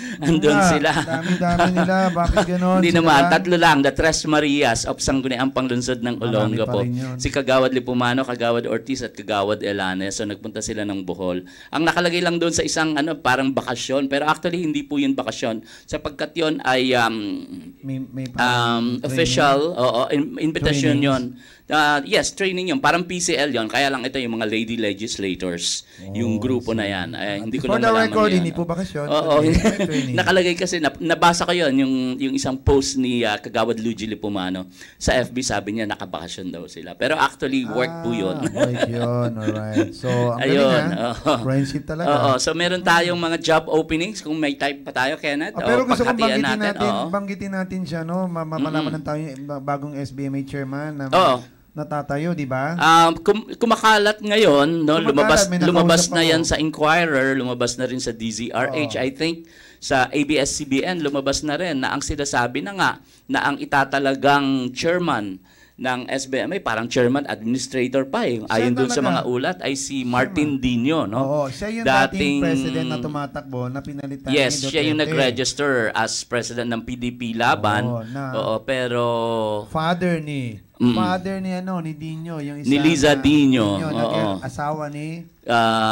sila. Dami nila. Bakit gano'n? Hindi naman. Tatlo lang. The Tres Marias of Sangguniang Panglunsod ng Olongapo. Si Kagawad Lipumano, Kagawad Ortiz at Kagawad Elanes. So nagpunta sila ng Bohol. Ang nakalagay lang doon sa isang parang bakasyon. Pero actually, hindi po yun bakasyon. Sapagkat yun ay official, invitation yun. Yes, training yun. Parang PCL yun. Kaya lang ito yung mga lady legislators. Yung grupo na yan. Hindi ko lang malaman record, hindi po bakasyon. Nakalagay kasi, nabasa ko yun, yung isang post ni Kagawad Luigi Lipumano. Sa FB sabi niya, nakabakasyon daw sila. Pero actually, work po yun. Work yun, alright. So, ang galing friendship talaga. So, meron tayong mga job openings. Kung may type pa tayo, Kenneth. Pero gusto kong banggitin natin siya, no? Mamalaman ng tayo yung bagong SBMA chairman na natatayo, di ba? Kumakalat ngayon, no? Lumabas na yan sa Inquirer, lumabas na rin sa DZRH. I think sa ABS-CBN lumabas na rin na ang sinasabi na nga na ang itatalagang chairman ng SBMA, parang chairman administrator pa eh. Ayon doon sa mga ulat ay si Martin Dino, no? Oo, siya yung dating president na tumatakbo na pinalitan ni Duterte. Siya yung nag-register as president ng PDP Laban. Pero father ni father ni ni Dino, yung isa Ni Liza Dino, oo. asawa ni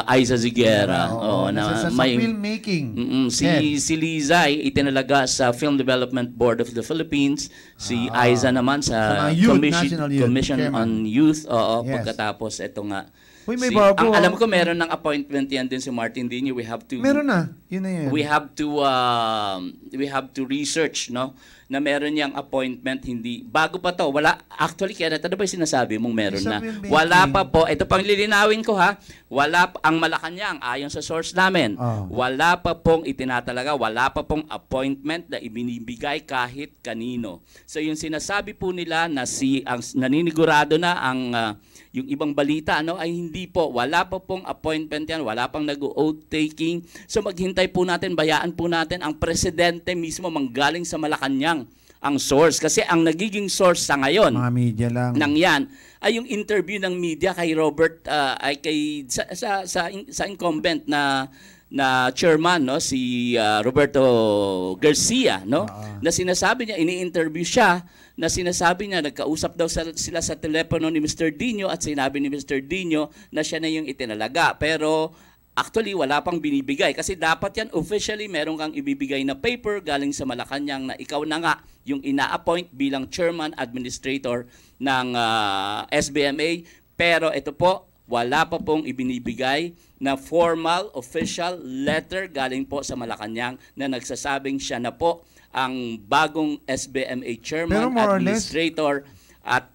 Aiza Ziguera. sa filmmaking. Si Liza ay itinalaga sa Film Development Board of the Philippines. Si Aiza naman sa Commission on Youth. Pagkatapos ito nga. Uy, may bago. Ang alam ko meron ng appointment yan din si Martin Dino. Meron na. Yun na yun. We have to research, no? Na meron niyang appointment, hindi bago pa to. Wala actually kaya ano ba 'yung sinasabi mong meron na? Wala pa po. Ito pang lilinawin ko ha. Wala ang Malacanang ayon sa source namin. Wala pa pong itinatalaga, wala pa pong appointment na ibinibigay kahit kanino. So 'yung sinasabi po nila na ang naninigurado na ang yung ibang balita ay hindi po. Wala pa pong appointment yan, wala pang nag-oath taking. So maghintay po natin, bayaan po natin ang presidente mismo manggaling sa Malacanang ang source. Kasi ang nagiging source sa ngayon, mga media lang. Nang yan, ay yung interview ng media kay Robert, sa incumbent na chairman, no, si Roberto Garcia, no, na sinasabi niya, ini-interview siya, na sinasabi niya, nagkausap daw sila sa telepono ni Mr. Dino at sinabi ni Mr. Dino na siya na yung itinalaga. Pero actually, wala pang binibigay. Kasi dapat yan, officially, meron kang ibibigay na paper galing sa Malacanang na ikaw na nga yung ina-appoint bilang chairman, administrator ng SBMA. Pero ito po, wala pa pong ibinibigay na formal, official letter galing po sa Malacanang na nagsasabing siya na po ang bagong SBMA chairman, administrator, at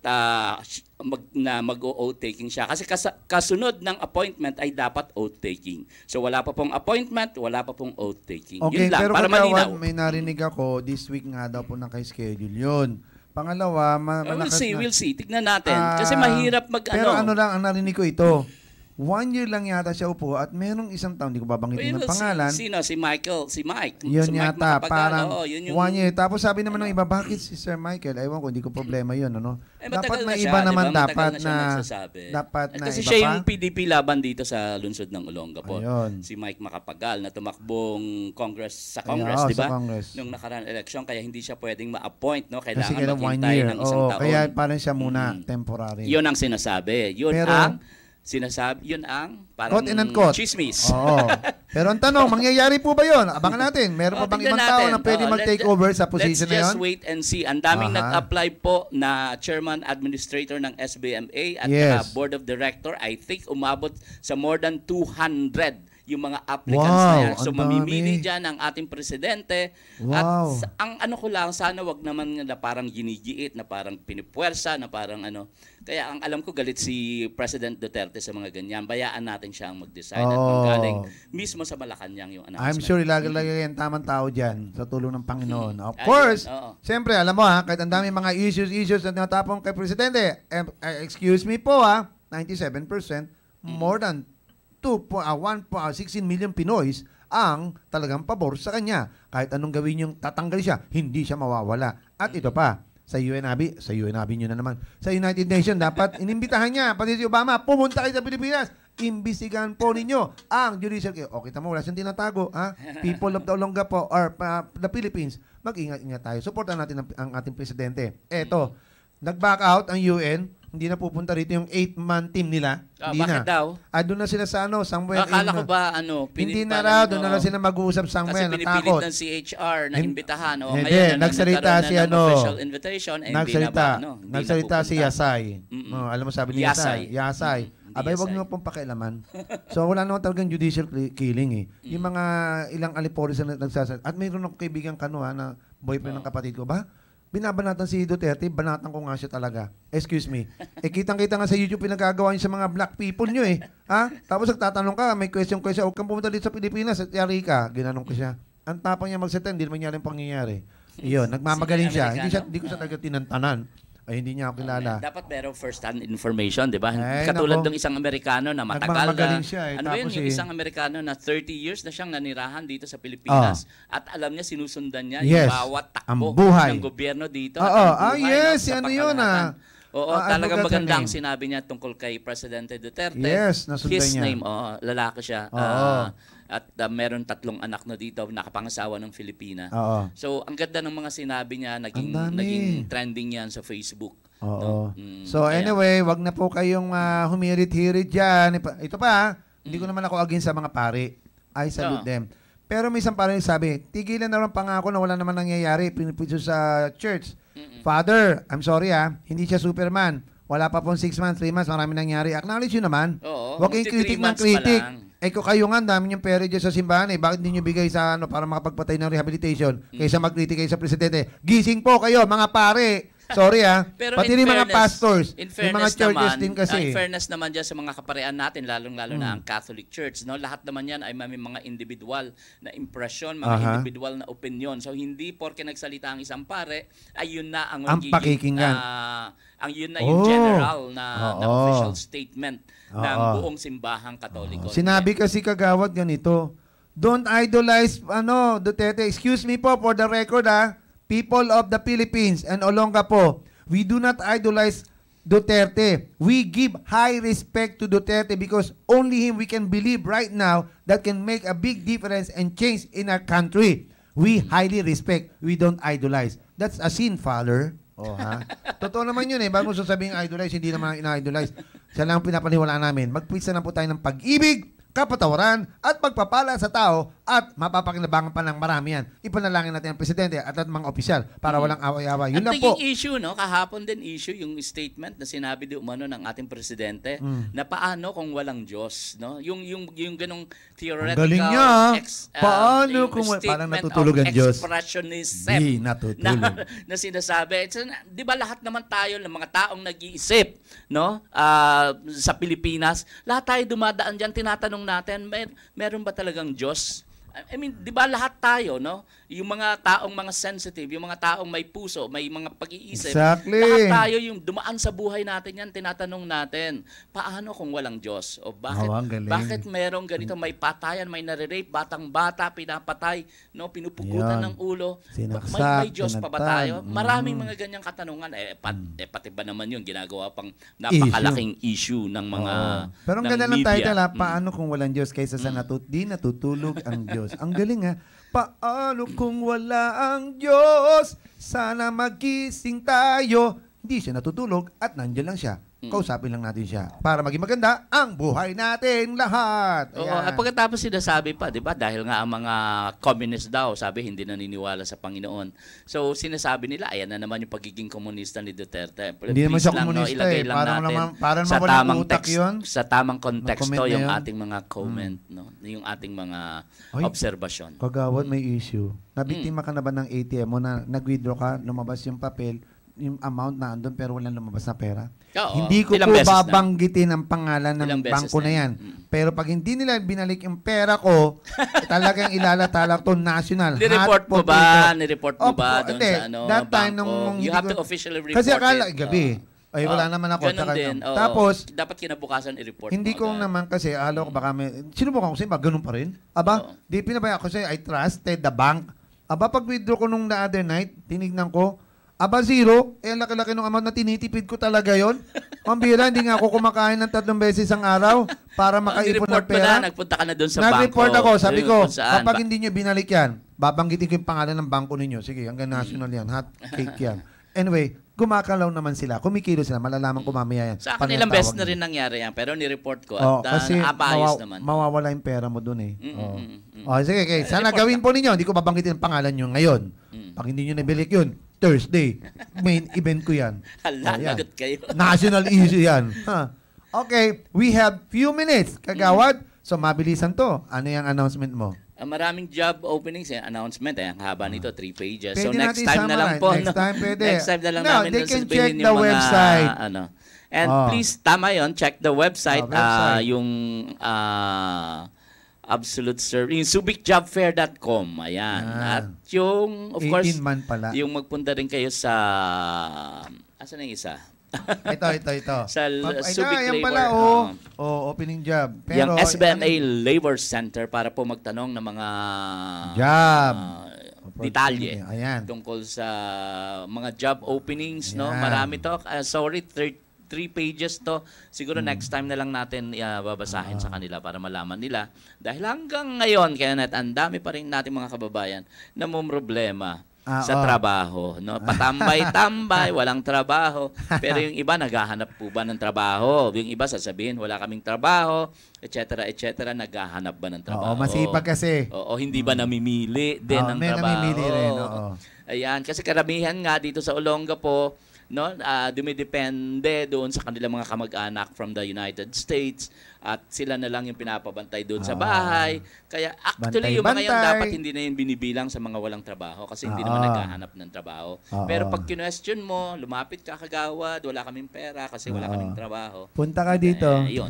mag-oath taking siya. Kasi kasunod ng appointment ay dapat oath taking. So wala pa pong appointment, wala pa pong oath taking. Okay, yun lang, pero para malinaw. May narinig ako, this week nga daw po naka-schedule yun. Pangalawa, we'll see. Tignan natin. Kasi mahirap Pero ano lang, ang narinig ko ito, 1 year lang yata siya upo at merong isang taon, hindi ko babanggitin ng pangalan. Sino? Si Mike. Yun si yata, Mike parang yung 1 year. Tapos sabi naman ng iba, bakit si Sir Michael? Ewan ko, hindi ko problema yun. Dapat na may siya, iba naman, diba? dapat na kasi iba siya pa. yung PDP laban dito sa lungsod ng Olongapo. Ayun. Si Mike Macapagal na tumakbong sa Congress, di ba? Nung nakaraan election, kaya hindi siya pwedeng ma-appoint. No? Kailangan maghintay ng isang taon. Kaya parang siya muna, temporary. Yun ang sinasabi. Yun ang parang chismis. Oo. Pero ang tanong, mangyayari po ba yun? Abangan natin. Meron pa bang ibang tao na pwede mag-take over sa position na yun? Let's just wait and see. Ang daming nag-apply po na chairman administrator ng SBMA at board of director. I think umabot sa more than 200 yung mga applicants na yan. So mamimili dyan ang ating presidente. At ang ano ko lang, sana wag naman na parang ginigiit, na parang pinipuwersa, na parang ano. Kaya ang alam ko galit si President Duterte sa mga ganyan. Bayaan natin siya ang mag-decide at manggaling mismo sa Malacanang yung announcement. I'm sure ilagay ang tamang tao dyan sa tulong ng Panginoon. Of course, siyempre, alam mo kahit ang dami mga issues na tinatapong kay Presidente, excuse me po 97%, more than 16 million Pinoys ang talagang pabor sa kanya. Kahit anong gawin yung tatanggal siya, hindi siya mawawala. At ito pa, sa UNAB nyo na naman, sa United Nations, dapat inimbitahan niya, pati si Obama, pumunta kayo sa Pilipinas, imbisigan po ninyo ang judicial. O, kita mo, wala siyang tinatago, people of the Olongapo or the Philippines, mag-ingat-ingat tayo. Supportan natin ang ating presidente. Eto, nag-back out ang UN, hindi na pupunta rito yung 8-man team nila. Hindi bakit na. daw? Doon na sila sa somewhere. Akala ko ba, hindi na raw, doon na lang sila mag-uusap somewhere. Kasi pinipilit ng CHR na imbitahan. Hindi, nagsalita si official invitation, nagsalita si Yasay. Alam mo sabi ni Yasay. Abay, wag niyo pong pakialaman. So, wala naman talagang judicial killing Yung mga ilang aliporis na nagsasalita. At mayroon akong kaibigan na boyfriend ng kapatid ko ba? Binabanatan si Duterte, banatan ko nga siya talaga. Excuse me. Kitang-kita nga sa YouTube pinagagawa niyo sa mga black people niyo Tapos nagtatanong ka, may question, huwag kang pumunta dito sa Pilipinas at yari ka. Ginanong ko siya. Ang tapang niya magsalita, hindi naman niya rin pangyayari. Iyon, nagmamagaling siya. Hindi ko siya talaga tinantanan. Ay, hindi niya ako kilala. Dapat merong first-hand information, di ba? Katulad ng isang Amerikano na matagal na. Siya, ano yun, yung isang Amerikano na 30 years na siyang nanirahan dito sa Pilipinas. At alam niya, sinusundan niya yung bawat takbo ng gobyerno dito. Yes, ano yun Oo, talagang maganda ang sinabi niya tungkol kay Presidente Duterte. Yes, nasundan niya. His name, lalaki siya. At meron 3 anak na dito, nakapangasawa ng Filipina. So, ang ganda ng mga sinabi niya, naging trending yan sa Facebook. Oo. No? So anyway, wag na po kayong humirit-hirit dyan. Ito pa, hindi ko naman ako against sa mga pare. I salute them. Pero may isang pare sabi, tigilan na rin pangako na wala naman nangyayari. Pinipiso sa church. Father, I'm sorry hindi siya Superman. Wala pa pong 6 months, 3 months, marami nangyari. Acknowledge yun naman. Oo. Huwag kayong kritik ng kritik. Kung kayo nga, dami niyong pera dyan sa simbahan bakit hindi nyo bigay sa para makapagpatay ng rehabilitation kaysa magkritik kayo sa presidente? Gising po kayo, mga pare. Sorry Pero pati rin mga pastors, in yung mga churches naman, din kasi. In fairness naman dyan sa mga kaparean natin, lalong-lalo na ang Catholic Church, no? Lahat naman yan ay may mga individual na impresyon, mga individual na opinion. So hindi porke nagsalita ang isang pare, ay yun na ang pakikinggan. Yun na yung general na official statement ng buong simbahang Katoliko. Sinabi kasi kagawad ganito, don't idolize Duterte. Excuse me po for the record people of the Philippines and Olongapo, we do not idolize Duterte. We give high respect to Duterte because only him we can believe right now that can make a big difference and change in our country. We highly respect. We don't idolize. That's a sin, Father. Totoo naman yun Bago mo sasabihin idolize, hindi naman ina-idolize. Siya lang pinapaniwalaan namin. Magpisa na po tayo ng pag-ibig, kapatawaran at pagpapala sa tao at mapapakinabangan pa ng marami yan. Ipanalangin natin ang presidente at mga opisyal para walang away-away. Yun lang po. Ang issue, kahapon din issue yung statement na sinabi di umano ng ating presidente na paano kung walang Diyos, no? Yung ganong theoretical galing niya. Paano kung parang natutulog ang Diyos? Expressionism Di natutulog. na sinasabi. Di ba lahat naman tayo ng mga taong nag-iisip, no? Sa Pilipinas, lahat tayo dumadaan diyan, tinatanong natin, meron ba talagang Diyos? I mean, di ba lahat tayo, no? Yung mga taong mga sensitive, yung mga taong may puso, may mga pag-iisip. Exactly. Lahat tayo yung dumaan sa buhay natin yan, tinatanong natin, paano kung walang Diyos? O bakit merong ganito, may patayan, may nare-rape, batang-bata, pinapatay, no? Pinupugutan ng ulo. May Diyos pa ba tayo? Maraming mga ganyang katanungan. Pati ba naman yun, ginagawa pang napakalaking issue ng mga Pero ang ganda ng title, paano kung walang Diyos kaysa sa di natutulog ang Diyos. Ang galing paano kung wala ang Diyos? Sana magising tayo. Hindi siya natutulog at nandiyan lang siya. Kausapin lang natin siya para maging maganda ang buhay natin lahat. Oo, at pagkatapos sinasabi pa, di ba, dahil nga ang mga communist daw, sabi, hindi naniniwala sa Panginoon. So, sinasabi nila, ayan na naman yung pagiging komunista ni Duterte. Hindi naman siya komunista ilagay lang natin sa tamang text, sa tamang konteksto yung ating mga comment, no? Yung ating mga obserbasyon. Kagawad, may issue. Nabiktima ka na ba ng ATM mo na nag-withdraw ka, lumabas yung papel, yung amount na andun pero walang lumabas na pera? Hindi ko po babanggitin ang pangalan ng bangko na yan. Pero pag hindi nila binalik yung pera ko, talagang ilalatala to national. Ni-report mo ba? Ni-report mo ba doon sa that time bangko? You have to officially report kasi akala, gabi. Wala naman ako. Tapos, dapat kinabukasan i-report hindi ko naman kasi, ko baka may, sinubukan ko sa'yo, ganun pa rin? Di pinabaya ko sa'yo, I trusted the bank. Pag withdraw ko nung the other night, tinignan ko, zero. Ang laki-laki ng amount na tinitipid ko talaga yon. Mambira, hindi nga ako kumakain ng 3 beses ang araw para makaipon ng pera. Nagpunta ka na doon sa bangko. Nag-report ako. Sabi ko, kapag hindi nyo binalik yan, babanggitin ko yung pangalan ng bangko ninyo. Sige, hanggang national yan. Hot cake yan. Anyway, gumakalaw naman sila. Kumikilo sila. Malalaman ko mamaya yan. Sa akin ilang beses na rin nangyari yan. Pero ni-report ko. Kasi mawawala yung pera mo doon sige, okay. Sana gawin po ninyo. Hindi ko babanggitin ang pangalan nyo ngayon. Pag hindi nyo nabilik yun, Thursday, main event ko yan. Lagot kayo. National issue yan. Okay, we have few minutes, kagawad. So, mabilisan to. Ano yung announcement mo? Maraming job openings, announcement. Ang haba nito, 3 pages. Pwede so, next time na lang po. Next time, pwede. Next time na lang namin. They can check the website. And please, tama yon, check the website. Yung Absolute Service, yung subicjobfair.com. Ayan. At yung, of course, yung magpunta rin kayo sa, asan na yung isa? ito. Sa Subic Labor. Pala, opening job. Pero, yung SBMA Labor Center para po magtanong ng mga job. Detalye tungkol sa mga job openings. No? Marami to. Sorry, 3 pages to. Siguro next time na lang natin babasahin sa kanila para malaman nila. Dahil hanggang ngayon, kaya ang dami pa rin natin mga kababayan na may problema sa trabaho. No? Patambay-tambay, walang trabaho. Pero yung iba, naghahanap po ba ng trabaho? Yung iba, sasabihin, wala kaming trabaho, etc., etc., naghahanap ba ng trabaho? Oo, masipag kasi. Oo, hindi ba namimili din ng may trabaho? namimili rin, oo. Ayan, kasi karamihan nga dito sa Olongapo, no, dumidepende doon sa kanilang mga kamag-anak from the United States at sila na lang yung pinapabantay doon sa bahay. Kaya actually yung mga yun dapat hindi na yun binibilang sa mga walang trabaho kasi hindi naman naghahanap ng trabaho. Pero pag kinwestiyon mo, lumapit ka kagawad, wala kaming pera kasi wala kaming trabaho. Punta ka dito. Yun.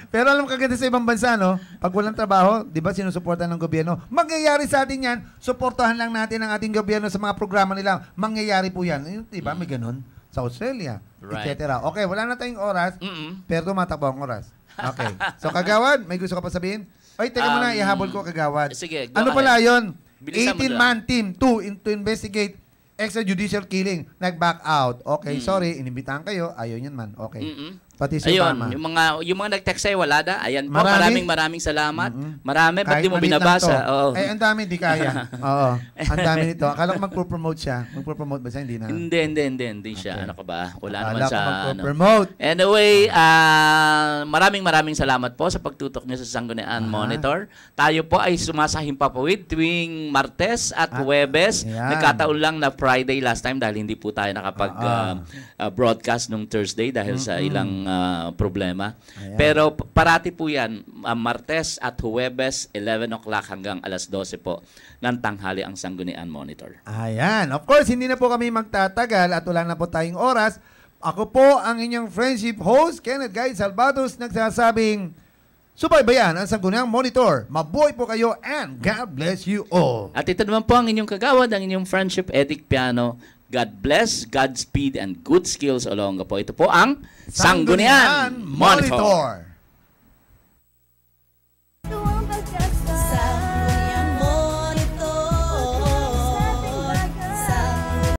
Pero alam ka ganda sa ibang bansa, no? Pag walang trabaho, di ba sinusuportan ng gobyerno? Mangyayari sa atin yan, suportahan lang natin ang ating gobyerno sa mga programa nila. Mangyayari po yan. Di ba? May ganun. Sa Australia, etc. Okay, wala na tayong oras, pero tumatakbo ang oras. Okay. So, Kagawad, may gusto ka pa sabihin? Ay, teka muna, ihabol ko, Kagawad. Sige, ano pala yun? Bilisan mo 18-man team, to investigate extrajudicial killing. Nag-back out. Okay, sorry, inimbitahan kayo. Ayaw yun man. Okay. Pati si Obama. Yung mga nag-text sa'yo, wala na. Ayan po, Marami? maraming salamat. Marami, ba't di mo maliit lang binabasa? to. Ang dami, di kaya. Oo. Ang dami nito. Akala ko magpo-promote siya. Magpo-promote ba siya? Hindi na. Hindi siya. Ano ka ba? Wala naman Akala sa... ko magpo-promote. Anyway, maraming salamat po sa pagtutok niyo sa Sangguniang Monitor. Tayo po ay sumasahimpapawid tuwing Martes at Huwebes. Nagkataon lang na Friday last time dahil hindi po tayo nakapag-broadcast nung Thursday dahil sa ilang problema. Pero parati po yan, Martes at Huwebes, 11 o'clock hanggang alas 12 po ng tanghali ang Sangguniang Monitor. Ayan. Of course, hindi na po kami magtatagal at wala na po tayong oras. Ako po ang inyong friendship host, Kenneth Guy Salvados, nagsasabing, subaybayan ang Sangguniang Monitor. Mabuhay po kayo and God bless you all. At ito naman po ang inyong kagawad, ang inyong friendship Edic Piano. God bless, Godspeed, and good skills Olongapo. Ito po ang Sangguniang Monitor.